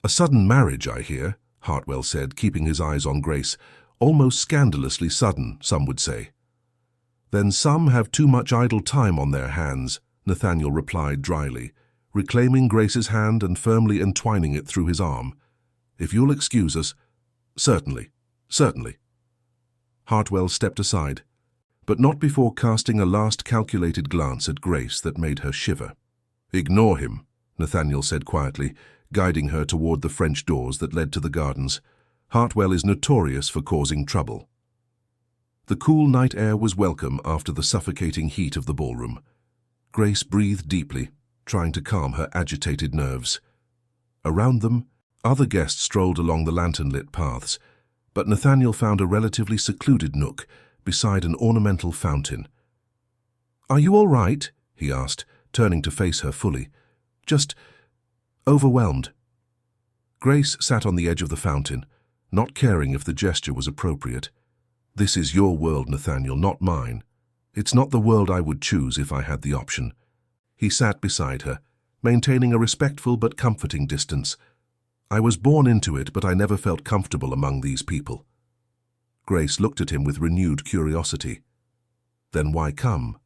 "A sudden marriage, I hear," Hartwell said, keeping his eyes on Grace, Almost scandalously sudden, some would say. Then some have too much idle time on their hands, Nathaniel replied dryly, reclaiming Grace's hand and firmly entwining it through his arm. If you'll excuse us, certainly, certainly. Hartwell stepped aside, but not before casting a last calculated glance at Grace that made her shiver. Ignore him, Nathaniel said quietly, guiding her toward the French doors that led to the gardens. Hartwell is notorious for causing trouble. The cool night air was welcome after the suffocating heat of the ballroom. Grace breathed deeply, trying to calm her agitated nerves. Around them, other guests strolled along the lantern-lit paths, but Nathaniel found a relatively secluded nook beside an ornamental fountain. "Are you all right?" he asked, turning to face her fully. "Just overwhelmed." Grace sat on the edge of the fountain, not caring if the gesture was appropriate. "This is your world, Nathaniel, not mine. It's not the world I would choose if I had the option." He sat beside her, maintaining a respectful but comforting distance. "I was born into it, but I never felt comfortable among these people." Grace looked at him with renewed curiosity. "Then why come?"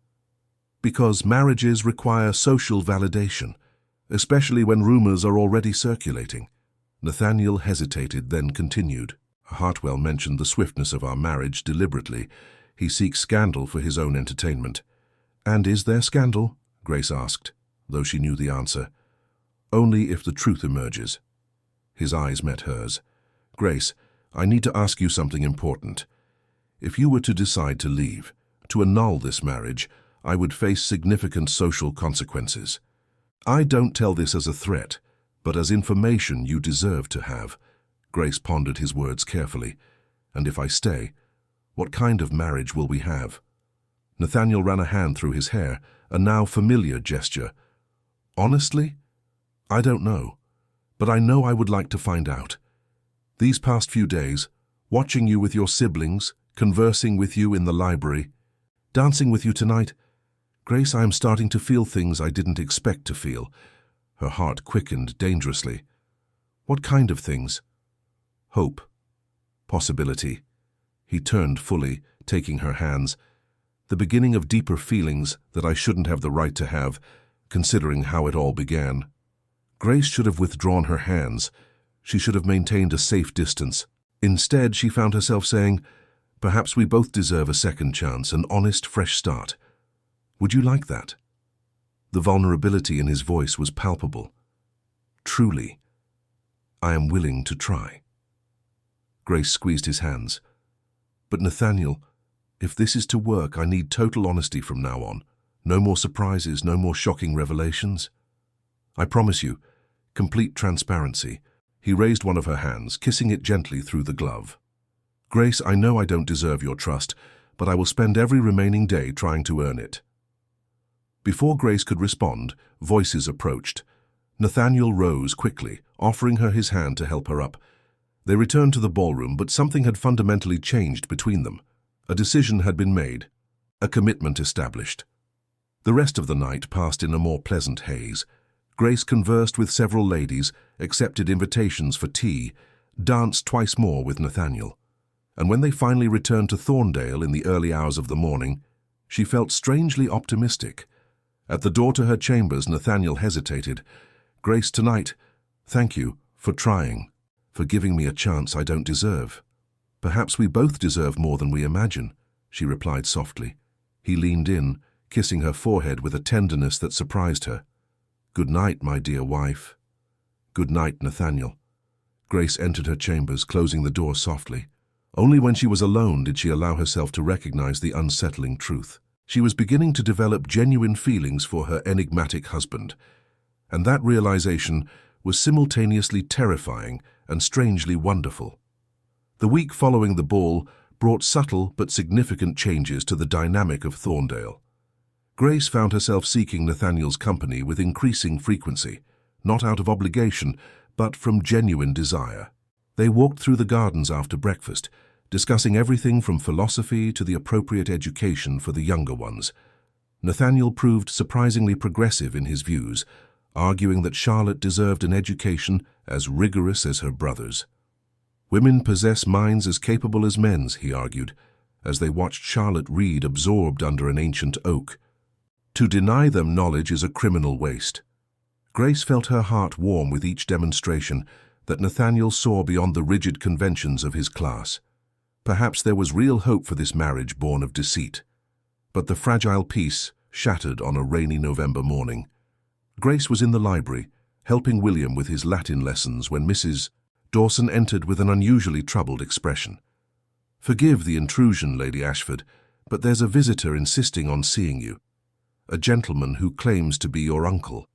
"Because marriages require social validation, especially when rumors are already circulating." Nathaniel hesitated, then continued. "Hartwell mentioned the swiftness of our marriage deliberately. He seeks scandal for his own entertainment." "And is there scandal?" Grace asked, though she knew the answer. "Only if the truth emerges." His eyes met hers. "Grace, I need to ask you something important. If you were to decide to leave, to annul this marriage, I would face significant social consequences. I don't tell this as a threat, but as information you deserve to have." Grace pondered his words carefully. "And if I stay, what kind of marriage will we have?" Nathaniel ran a hand through his hair, a now familiar gesture. "Honestly, I don't know, but I know I would like to find out. These past few days, watching you with your siblings, conversing with you in the library, dancing with you tonight, Grace, I am starting to feel things I didn't expect to feel." Her heart quickened dangerously. "What kind of things?" "Hope. Possibility." He turned fully, taking her hands. "The beginning of deeper feelings that I shouldn't have the right to have, considering how it all began." Grace should have withdrawn her hands. She should have maintained a safe distance. Instead, she found herself saying, "Perhaps we both deserve a second chance, an honest, fresh start. Would you like that?" The vulnerability in his voice was palpable. "Truly, I am willing to try." Grace squeezed his hands. "But Nathaniel, if this is to work, I need total honesty from now on. No more surprises, no more shocking revelations. I promise you, complete transparency." He raised one of her hands, kissing it gently through the glove. "Grace, I know I don't deserve your trust, but I will spend every remaining day trying to earn it." Before Grace could respond, voices approached. Nathaniel rose quickly, offering her his hand to help her up. They returned to the ballroom, but something had fundamentally changed between them. A decision had been made, a commitment established. The rest of the night passed in a more pleasant haze. Grace conversed with several ladies, accepted invitations for tea, danced twice more with Nathaniel. And when they finally returned to Thorndale in the early hours of the morning, she felt strangely optimistic. At the door to her chambers, Nathaniel hesitated. "Grace, tonight, thank you for trying, for giving me a chance I don't deserve." "Perhaps we both deserve more than we imagine," she replied softly. He leaned in, kissing her forehead with a tenderness that surprised her. "Good night, my dear wife." "Good night, Nathaniel." Grace entered her chambers, closing the door softly. Only when she was alone did she allow herself to recognize the unsettling truth. She was beginning to develop genuine feelings for her enigmatic husband, and that realization was simultaneously terrifying and strangely wonderful. The week following the ball brought subtle but significant changes to the dynamic of Thorndale. Grace found herself seeking Nathaniel's company with increasing frequency, not out of obligation, but from genuine desire. They walked through the gardens after breakfast, discussing everything from philosophy to the appropriate education for the younger ones. Nathaniel proved surprisingly progressive in his views, arguing that Charlotte deserved an education as rigorous as her brother's. Women possess minds as capable as men's, he argued, as they watched Charlotte Reed absorbed under an ancient oak. To deny them knowledge is a criminal waste. Grace felt her heart warm with each demonstration that Nathaniel saw beyond the rigid conventions of his class. Perhaps there was real hope for this marriage born of deceit. But the fragile peace shattered on a rainy November morning. Grace was in the library, helping William with his Latin lessons when Mrs. Dawson entered with an unusually troubled expression. "Forgive the intrusion, Lady Ashford, but there's a visitor insisting on seeing you. A gentleman who claims to be your uncle."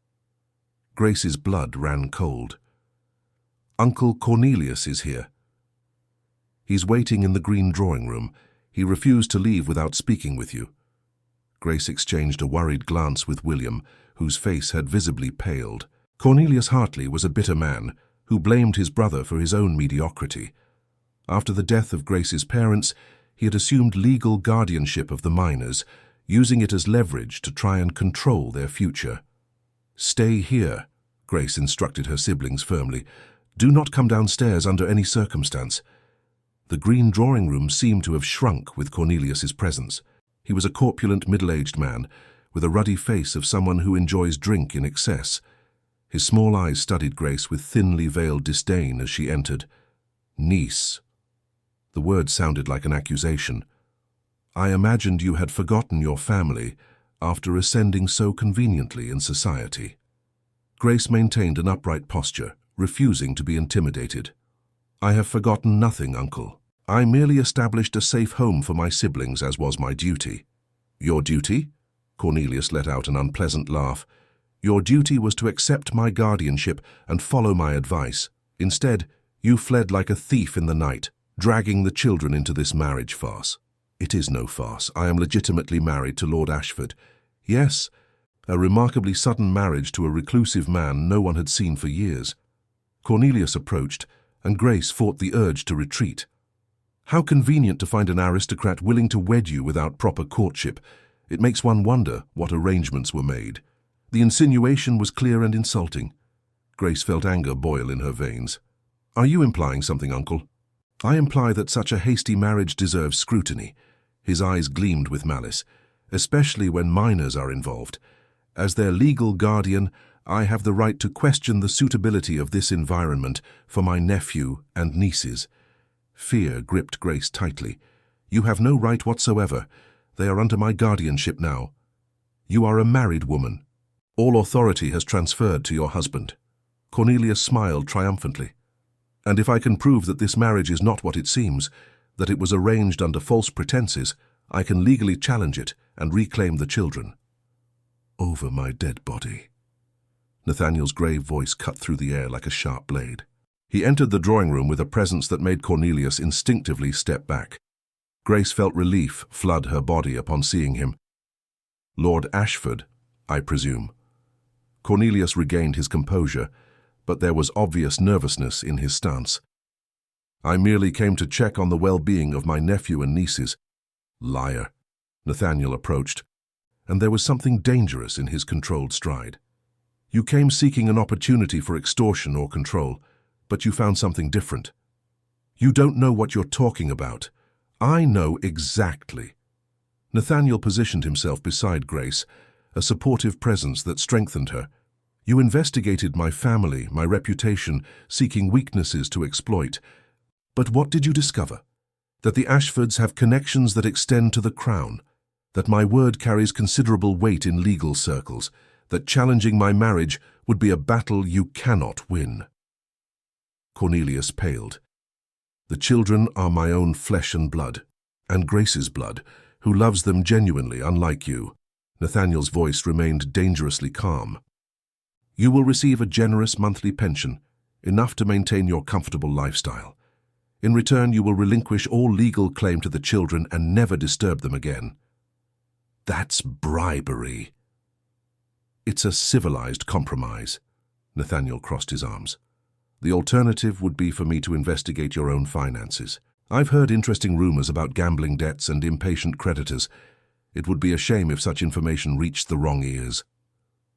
Grace's blood ran cold. "Uncle Cornelius is here. He's waiting in the green drawing room. He refused to leave without speaking with you." Grace exchanged a worried glance with William, whose face had visibly paled. Cornelius Hartley was a bitter man who blamed his brother for his own mediocrity. After the death of Grace's parents, he had assumed legal guardianship of the minors, using it as leverage to try and control their future. "Stay here," Grace instructed her siblings firmly. "Do not come downstairs under any circumstance." The green drawing room seemed to have shrunk with Cornelius's presence. He was a corpulent, middle-aged man, with a ruddy face of someone who enjoys drink in excess. His small eyes studied Grace with thinly veiled disdain as she entered. "Niece." The word sounded like an accusation. "I imagined you had forgotten your family after ascending so conveniently in society." Grace maintained an upright posture, refusing to be intimidated. "I have forgotten nothing, Uncle. I merely established a safe home for my siblings, as was my duty." "Your duty?" Cornelius let out an unpleasant laugh. "Your duty was to accept my guardianship and follow my advice. Instead, you fled like a thief in the night, dragging the children into this marriage farce." "It is no farce. I am legitimately married to Lord Ashford." "Yes, a remarkably sudden marriage to a reclusive man no one had seen for years." Cornelius approached, and Grace fought the urge to retreat. "How convenient to find an aristocrat willing to wed you without proper courtship. It makes one wonder what arrangements were made." The insinuation was clear and insulting. Grace felt anger boil in her veins. "Are you implying something, Uncle?" "I imply that such a hasty marriage deserves scrutiny." His eyes gleamed with malice, "especially when minors are involved. As their legal guardian, I have the right to question the suitability of this environment for my nephew and nieces." Fear gripped Grace tightly. "You have no right whatsoever. They are under my guardianship now. You are a married woman. All authority has transferred to your husband." Cornelius smiled triumphantly. "And if I can prove that this marriage is not what it seems, that it was arranged under false pretenses, I can legally challenge it and reclaim the children." "Over my dead body." Nathaniel's grave voice cut through the air like a sharp blade. He entered the drawing room with a presence that made Cornelius instinctively step back. Grace felt relief flood her body upon seeing him. "Lord Ashford, I presume." Cornelius regained his composure, but there was obvious nervousness in his stance. "I merely came to check on the well-being of my nephew and nieces." "Liar." Nathaniel approached, and there was something dangerous in his controlled stride. "You came seeking an opportunity for extortion or control, but you found something different. You don't know what you're talking about. I know exactly." Nathaniel positioned himself beside Grace, a supportive presence that strengthened her. "You investigated my family, my reputation, seeking weaknesses to exploit. But what did you discover? That the Ashfords have connections that extend to the crown, that my word carries considerable weight in legal circles, that challenging my marriage would be a battle you cannot win." Cornelius paled. "The children are my own flesh and blood, and Grace's blood, who loves them genuinely, unlike you." Nathaniel's voice remained dangerously calm. "You will receive a generous monthly pension, enough to maintain your comfortable lifestyle. In return, you will relinquish all legal claim to the children and never disturb them again." "That's bribery." "It's a civilized compromise." Nathaniel crossed his arms. "The alternative would be for me to investigate your own finances. I've heard interesting rumors about gambling debts and impatient creditors. It would be a shame if such information reached the wrong ears."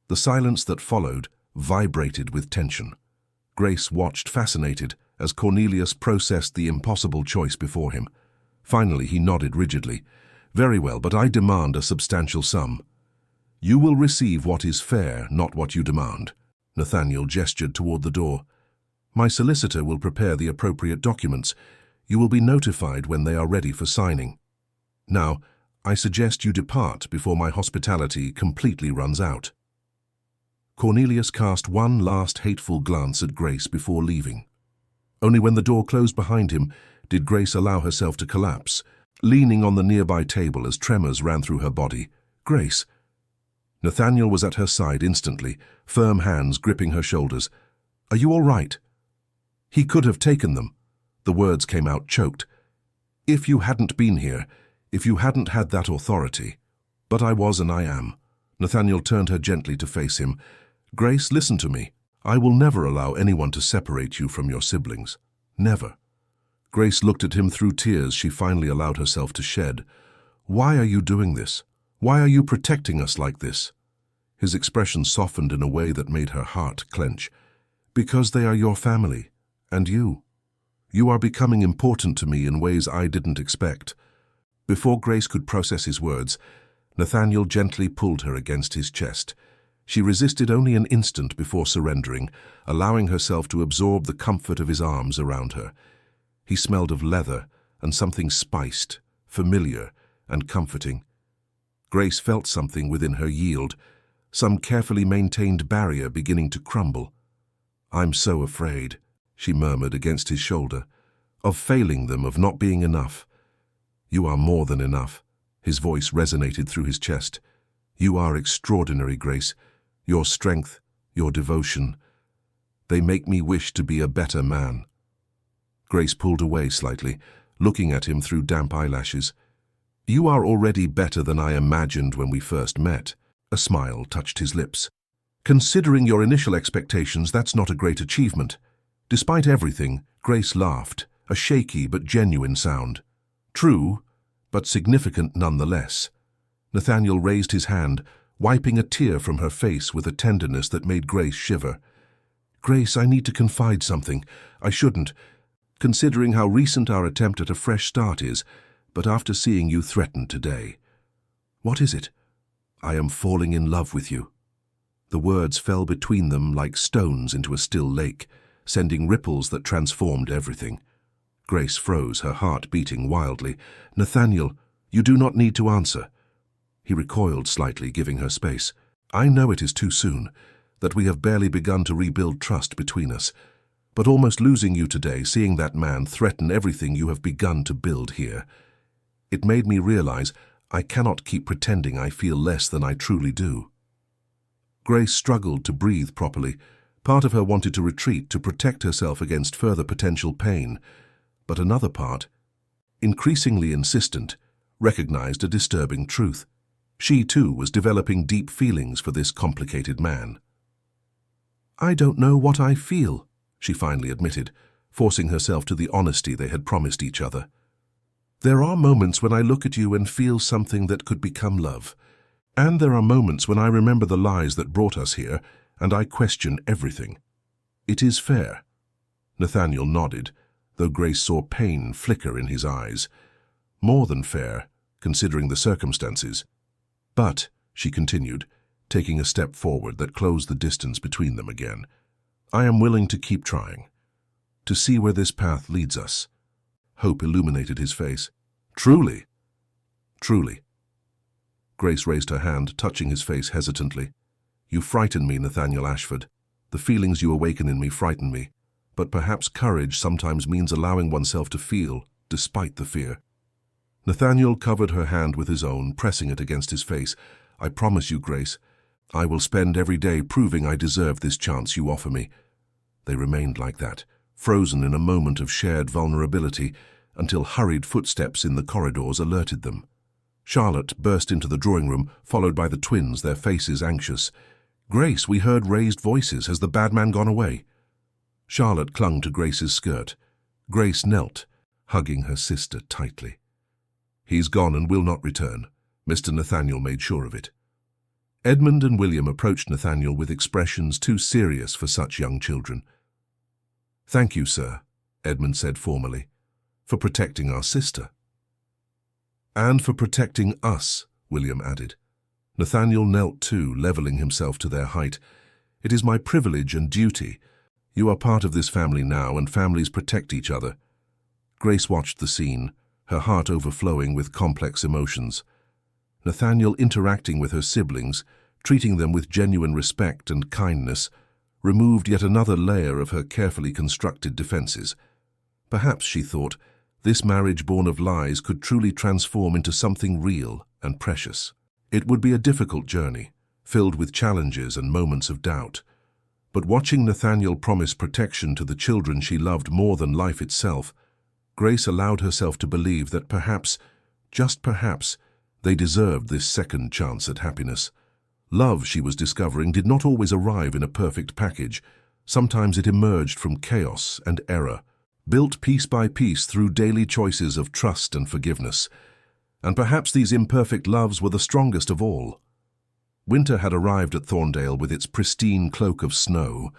The silence that followed vibrated with tension. Grace watched fascinated as Cornelius processed the impossible choice before him. Finally, he nodded rigidly. "Very well, but I demand a substantial sum." "You will receive what is fair, not what you demand." Nathaniel gestured toward the door. "My solicitor will prepare the appropriate documents. You will be notified when they are ready for signing. Now, I suggest you depart before my hospitality completely runs out." Cornelius cast one last hateful glance at Grace before leaving. Only when the door closed behind him did Grace allow herself to collapse, leaning on the nearby table as tremors ran through her body. "Grace!" Nathaniel was at her side instantly, firm hands gripping her shoulders. "Are you all right?" He could have taken them. The words came out choked. "If you hadn't been here, if you hadn't had that authority." "But I was and I am." Nathaniel turned her gently to face him. "Grace, listen to me. I will never allow anyone to separate you from your siblings. Never." Grace looked at him through tears she finally allowed herself to shed. "Why are you doing this? Why are you protecting us like this?" His expression softened in a way that made her heart clench. "Because they are your family, and you. You are becoming important to me in ways I didn't expect." Before Grace could process his words, Nathaniel gently pulled her against his chest. She resisted only an instant before surrendering, allowing herself to absorb the comfort of his arms around her. He smelled of leather and something spiced, familiar and comforting. Grace felt something within her yield, some carefully maintained barrier beginning to crumble. "I'm so afraid," she murmured against his shoulder, "of failing them, of not being enough." "You are more than enough." His voice resonated through his chest. "You are extraordinary, Grace. Your strength, your devotion. They make me wish to be a better man." Grace pulled away slightly, looking at him through damp eyelashes. "You are already better than I imagined when we first met." A smile touched his lips. "Considering your initial expectations, that's not a great achievement." Despite everything, Grace laughed, a shaky but genuine sound. "True, but significant nonetheless." Nathaniel raised his hand, wiping a tear from her face with a tenderness that made Grace shiver. "Grace, I need to confide something. I shouldn't, considering how recent our attempt at a fresh start is, but after seeing you threatened today." "What is it?" "I am falling in love with you." The words fell between them like stones into a still lake, sending ripples that transformed everything. Grace froze, her heart beating wildly. "Nathaniel, you do not need to answer." He recoiled slightly, giving her space. "I know it is too soon, that we have barely begun to rebuild trust between us. But almost losing you today, seeing that man threaten everything you have begun to build here, it made me realize I cannot keep pretending I feel less than I truly do." Grace struggled to breathe properly. Part of her wanted to retreat to protect herself against further potential pain, but another part, increasingly insistent, recognized a disturbing truth. She, too, was developing deep feelings for this complicated man. "I don't know what I feel," she finally admitted, forcing herself to the honesty they had promised each other. "There are moments when I look at you and feel something that could become love. And there are moments when I remember the lies that brought us here, and I question everything. It is fair." Nathaniel nodded, though Grace saw pain flicker in his eyes. "More than fair, considering the circumstances. But," she continued, taking a step forward that closed the distance between them again, "I am willing to keep trying, to see where this path leads us." Hope illuminated his face. "Truly?" "Truly." Grace raised her hand, touching his face hesitantly. "You frighten me, Nathaniel Ashford. The feelings you awaken in me frighten me. But perhaps courage sometimes means allowing oneself to feel, despite the fear." Nathaniel covered her hand with his own, pressing it against his face. "I promise you, Grace, I will spend every day proving I deserve this chance you offer me." They remained like that, frozen in a moment of shared vulnerability, until hurried footsteps in the corridors alerted them. Charlotte burst into the drawing room, followed by the twins, their faces anxious. "Grace, we heard raised voices. Has the bad man gone away?" Charlotte clung to Grace's skirt. Grace knelt, hugging her sister tightly. "He's gone and will not return." Mr. Nathaniel made sure of it. Edmund and William approached Nathaniel with expressions too serious for such young children. "Thank you, sir," Edmund said formally. For protecting our sister. And for protecting us, William added. Nathaniel knelt too, leveling himself to their height. It is my privilege and duty. You are part of this family now, and families protect each other. Grace watched the scene, her heart overflowing with complex emotions. Nathaniel interacting with her siblings, treating them with genuine respect and kindness, removed yet another layer of her carefully constructed defenses. Perhaps, she thought, this marriage born of lies could truly transform into something real and precious. It would be a difficult journey, filled with challenges and moments of doubt. But watching Nathaniel promise protection to the children she loved more than life itself, Grace allowed herself to believe that perhaps, just perhaps, they deserved this second chance at happiness. Love, she was discovering, did not always arrive in a perfect package. Sometimes it emerged from chaos and error, built piece by piece through daily choices of trust and forgiveness. And perhaps these imperfect loves were the strongest of all. Winter had arrived at Thorndale with its pristine cloak of snow,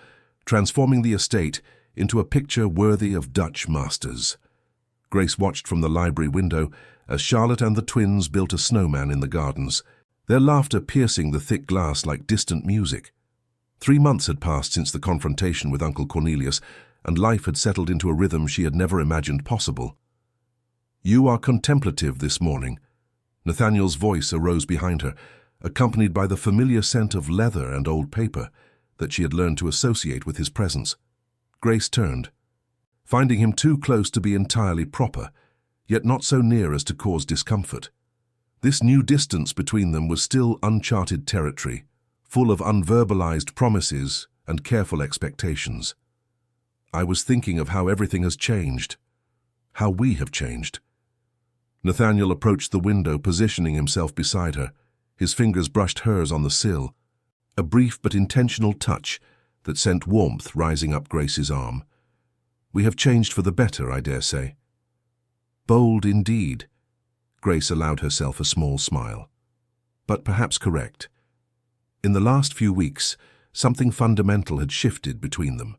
transforming the estate into a picture worthy of Dutch masters. Grace watched from the library window as Charlotte and the twins built a snowman in the gardens, their laughter piercing the thick glass like distant music. 3 months had passed since the confrontation with Uncle Cornelius, and life had settled into a rhythm she had never imagined possible. "You are contemplative this morning." Nathaniel's voice arose behind her, accompanied by the familiar scent of leather and old paper that she had learned to associate with his presence. Grace turned, finding him too close to be entirely proper, yet not so near as to cause discomfort. This new distance between them was still uncharted territory, full of unverbalized promises and careful expectations. "I was thinking of how everything has changed, how we have changed." Nathaniel approached the window, positioning himself beside her. His fingers brushed hers on the sill, a brief but intentional touch that sent warmth rising up Grace's arm. "We have changed for the better, I dare say." Bold indeed. Grace allowed herself a small smile. But perhaps correct. In the last few weeks, something fundamental had shifted between them.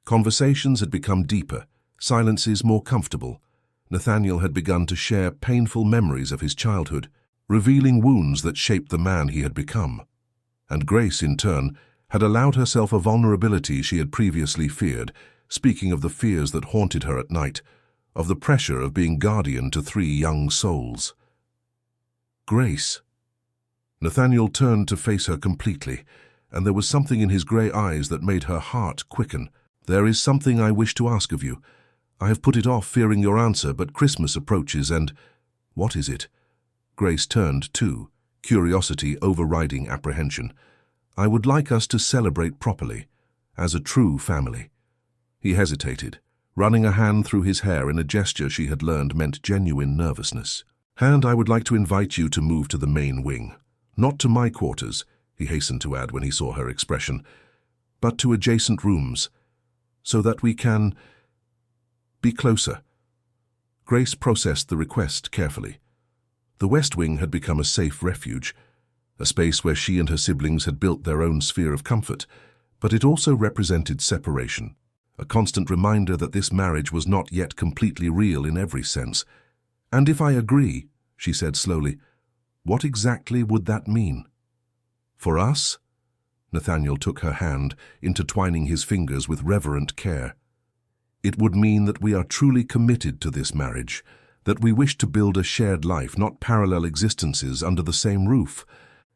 Conversations had become deeper, silences more comfortable. Nathaniel had begun to share painful memories of his childhood, revealing wounds that shaped the man he had become. And Grace, in turn, had allowed herself a vulnerability she had previously feared, speaking of the fears that haunted her at night, of the pressure of being guardian to 3 young souls. "Grace." Nathaniel turned to face her completely, and there was something in his grey eyes that made her heart quicken. "There is something I wish to ask of you. I have put it off, fearing your answer, but Christmas approaches and—" "What is it?" Grace turned too, curiosity overriding apprehension. "I would like us to celebrate properly, as a true family." He hesitated, running a hand through his hair in a gesture she had learned meant genuine nervousness. "And I would like to invite you to move to the main wing. Not to my quarters," he hastened to add when he saw her expression, "but to adjacent rooms, so that we can be closer." Grace processed the request carefully. The West Wing had become a safe refuge, a space where she and her siblings had built their own sphere of comfort, but it also represented separation, a constant reminder that this marriage was not yet completely real in every sense. "And if I agree," she said slowly, "what exactly would that mean?" "For us?" Nathaniel took her hand, intertwining his fingers with reverent care. "It would mean that we are truly committed to this marriage, that we wish to build a shared life, not parallel existences under the same roof."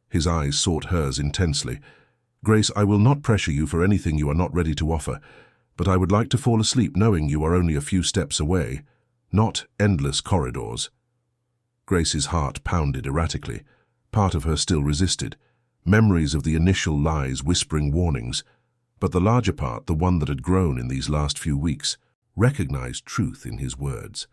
His eyes sought hers intensely. "Grace, I will not pressure you for anything you are not ready to offer, but I would like to fall asleep knowing you are only a few steps away, not endless corridors." Grace's heart pounded erratically. Part of her still resisted, memories of the initial lies whispering warnings, but the larger part, the one that had grown in these last few weeks, recognized truth in his words.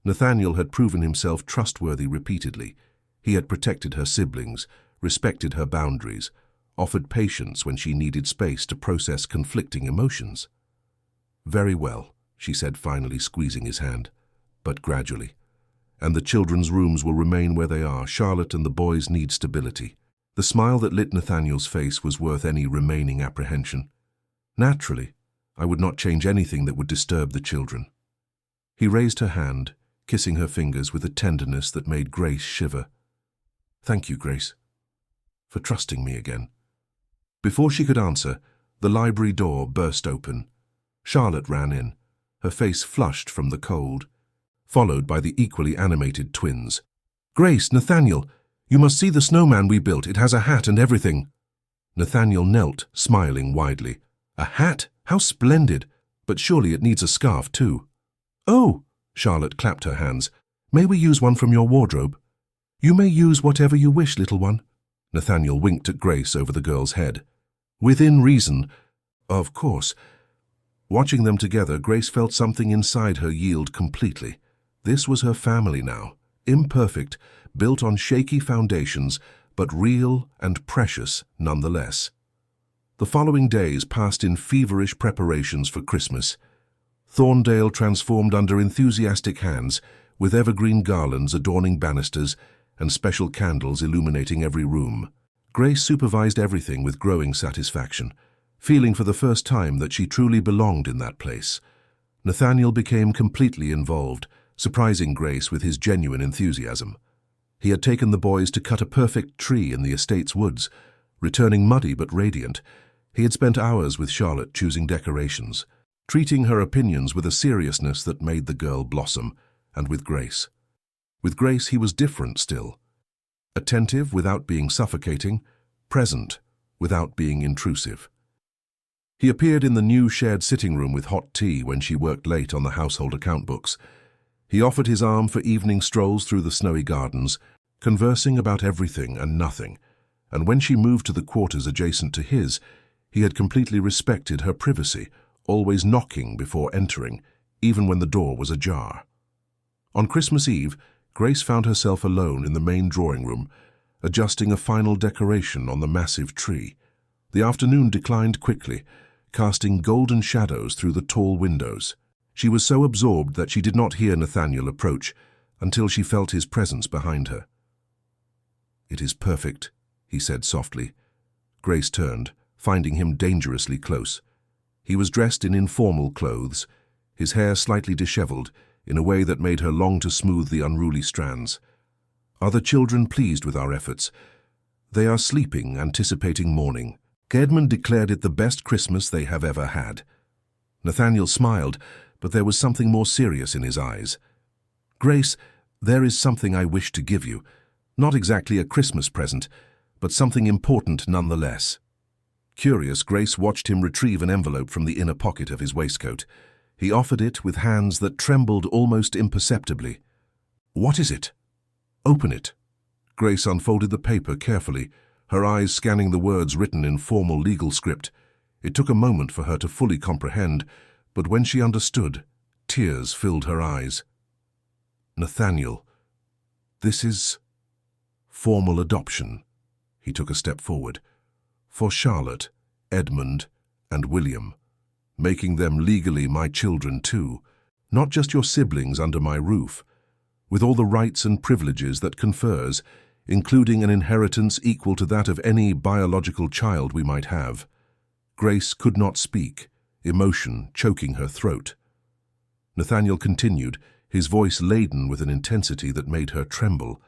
Nathaniel had proven himself trustworthy repeatedly. He had protected her siblings, respected her boundaries, offered patience when she needed space to process conflicting emotions. "Very well," she said, finally squeezing his hand, "but gradually. And the children's rooms will remain where they are. Charlotte and the boys need stability." The smile that lit Nathaniel's face was worth any remaining apprehension. "Naturally, I would not change anything that would disturb the children." He raised her hand, kissing her fingers with a tenderness that made Grace shiver. "Thank you, Grace, for trusting me again." Before she could answer, the library door burst open. Charlotte ran in, her face flushed from the cold, followed by the equally animated twins. "Grace, Nathaniel, you must see the snowman we built. It has a hat and everything." Nathaniel knelt, smiling widely. "A hat? How splendid! But surely it needs a scarf too." "Oh!" Charlotte clapped her hands. "May we use one from your wardrobe?" "You may use whatever you wish, little one." Nathaniel winked at Grace over the girl's head. "Within reason, of course." Watching them together, Grace felt something inside her yield completely. This was her family now, imperfect, built on shaky foundations, but real and precious nonetheless. The following days passed in feverish preparations for Christmas. Thorndale transformed under enthusiastic hands, with evergreen garlands adorning banisters and special candles illuminating every room. Grace supervised everything with growing satisfaction, feeling for the first time that she truly belonged in that place. Nathaniel became completely involved, surprising Grace with his genuine enthusiasm. He had taken the boys to cut a perfect tree in the estate's woods, returning muddy but radiant. He had spent hours with Charlotte choosing decorations, treating her opinions with a seriousness that made the girl blossom, and with Grace. With Grace he was different still. Attentive without being suffocating, present without being intrusive. He appeared in the new shared sitting room with hot tea when she worked late on the household account books. He offered his arm for evening strolls through the snowy gardens, conversing about everything and nothing, and when she moved to the quarters adjacent to his, he had completely respected her privacy, always knocking before entering, even when the door was ajar. On Christmas Eve, Grace found herself alone in the main drawing room, adjusting a final decoration on the massive tree. The afternoon declined quickly, casting golden shadows through the tall windows. She was so absorbed that she did not hear Nathaniel approach until she felt his presence behind her. "It is perfect," he said softly. Grace turned, finding him dangerously close. He was dressed in informal clothes, his hair slightly disheveled, in a way that made her long to smooth the unruly strands. "Are the children pleased with our efforts?" "They are sleeping, anticipating morning. Edmund declared it the best Christmas they have ever had." Nathaniel smiled, but there was something more serious in his eyes. "Grace, there is something I wish to give you. Not exactly a Christmas present, but something important nonetheless." Curious, Grace watched him retrieve an envelope from the inner pocket of his waistcoat. He offered it with hands that trembled almost imperceptibly. "What is it?" "Open it." Grace unfolded the paper carefully, her eyes scanning the words written in formal legal script. It took a moment for her to fully comprehend, but when she understood, tears filled her eyes. "Nathaniel, this is formal adoption." He took a step forward. "For Charlotte, Edmund, and William, making them legally my children too, not just your siblings under my roof, with all the rights and privileges that confers, including an inheritance equal to that of any biological child we might have." Grace could not speak, emotion choking her throat. Nathaniel continued, his voice laden with an intensity that made her tremble.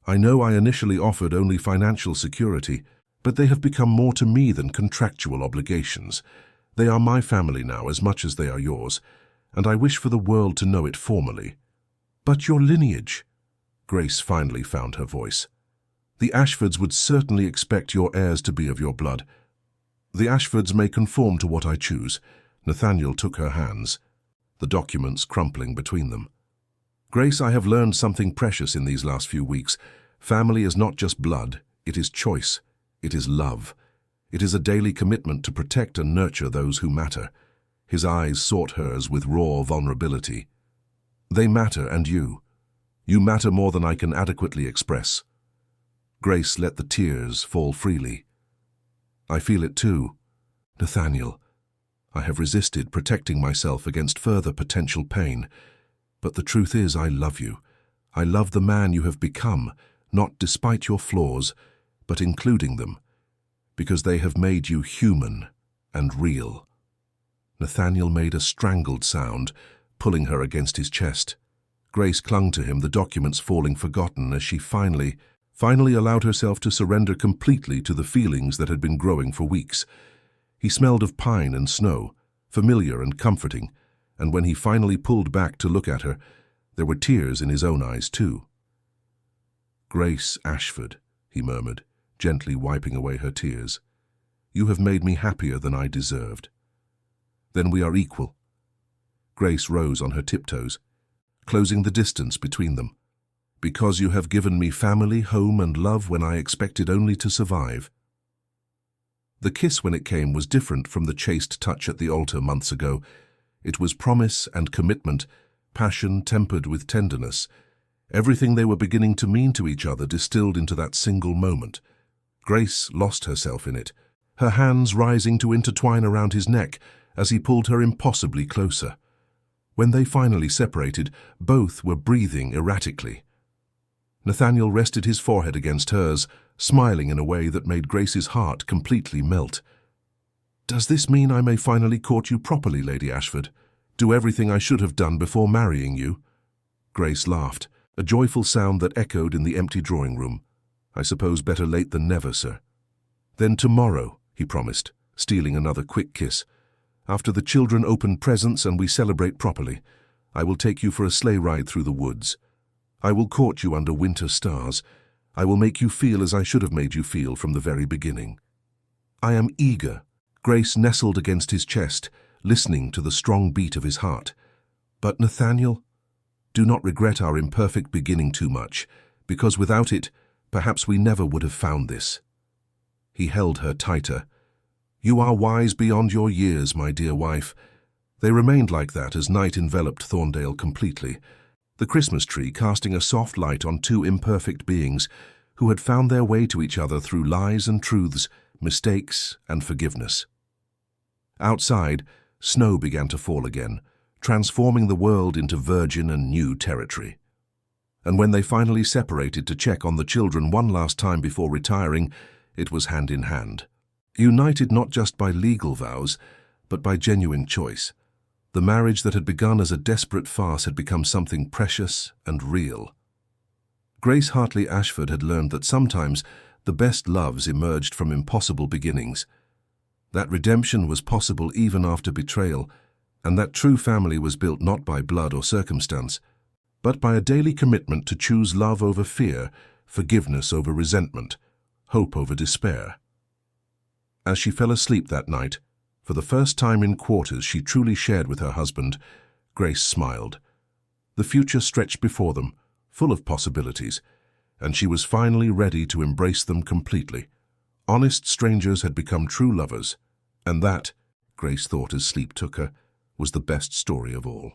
"I know I initially offered only financial security, but they have become more to me than contractual obligations. They are my family now as much as they are yours, and I wish for the world to know it formally." "But your lineage?" Grace finally found her voice. "The Ashfords would certainly expect your heirs to be of your blood." "The Ashfords may conform to what I choose." Nathaniel took her hands, the documents crumpling between them. "Grace, I have learned something precious in these last few weeks. Family is not just blood, it is choice, it is love. It is a daily commitment to protect and nurture those who matter." His eyes sought hers with raw vulnerability. "They matter, and you. You matter more than I can adequately express." Grace let the tears fall freely. "I feel it too. Nathaniel, I have resisted protecting myself against further potential pain. But the truth is, I love you. I love the man you have become, not despite your flaws, but including them, because they have made you human and real." Nathaniel made a strangled sound, pulling her against his chest. Grace clung to him, the documents falling forgotten as she finally allowed herself to surrender completely to the feelings that had been growing for weeks. He smelled of pine and snow, familiar and comforting, and when he finally pulled back to look at her, there were tears in his own eyes too. "Grace Ashford," he murmured, gently wiping away her tears. "You have made me happier than I deserved." "Then we are equal." Grace rose on her tiptoes, closing the distance between them. "Because you have given me family, home, and love when I expected only to survive." The kiss when it came was different from the chaste touch at the altar months ago. It was promise and commitment, passion tempered with tenderness. Everything they were beginning to mean to each other distilled into that single moment. Grace lost herself in it, her hands rising to intertwine around his neck as he pulled her impossibly closer. When they finally separated, both were breathing erratically. Nathaniel rested his forehead against hers, smiling in a way that made Grace's heart completely melt. "Does this mean I may finally court you properly, Lady Ashford? Do everything I should have done before marrying you?" Grace laughed, a joyful sound that echoed in the empty drawing room. "I suppose better late than never, sir." "Then tomorrow," he promised, stealing another quick kiss. "After the children open presents and we celebrate properly, I will take you for a sleigh ride through the woods. I will court you under winter stars. I will make you feel as I should have made you feel from the very beginning." "I am eager." Grace nestled against his chest, listening to the strong beat of his heart. "But Nathaniel, do not regret our imperfect beginning too much, because without it, perhaps we never would have found this." He held her tighter. "You are wise beyond your years, my dear wife." They remained like that as night enveloped Thorndale completely, the Christmas tree casting a soft light on two imperfect beings who had found their way to each other through lies and truths, mistakes and forgiveness. Outside, snow began to fall again, transforming the world into virgin and new territory. And when they finally separated to check on the children one last time before retiring, it was hand in hand. United not just by legal vows, but by genuine choice. The marriage that had begun as a desperate farce had become something precious and real. Grace Hartley Ashford had learned that sometimes the best loves emerged from impossible beginnings, that redemption was possible even after betrayal, and that true family was built not by blood or circumstance, but by a daily commitment to choose love over fear, forgiveness over resentment, hope over despair. As she fell asleep that night, for the first time in quarters she truly shared with her husband, Grace smiled. The future stretched before them, full of possibilities, and she was finally ready to embrace them completely. Honest strangers had become true lovers, and that, Grace thought as sleep took her, was the best story of all.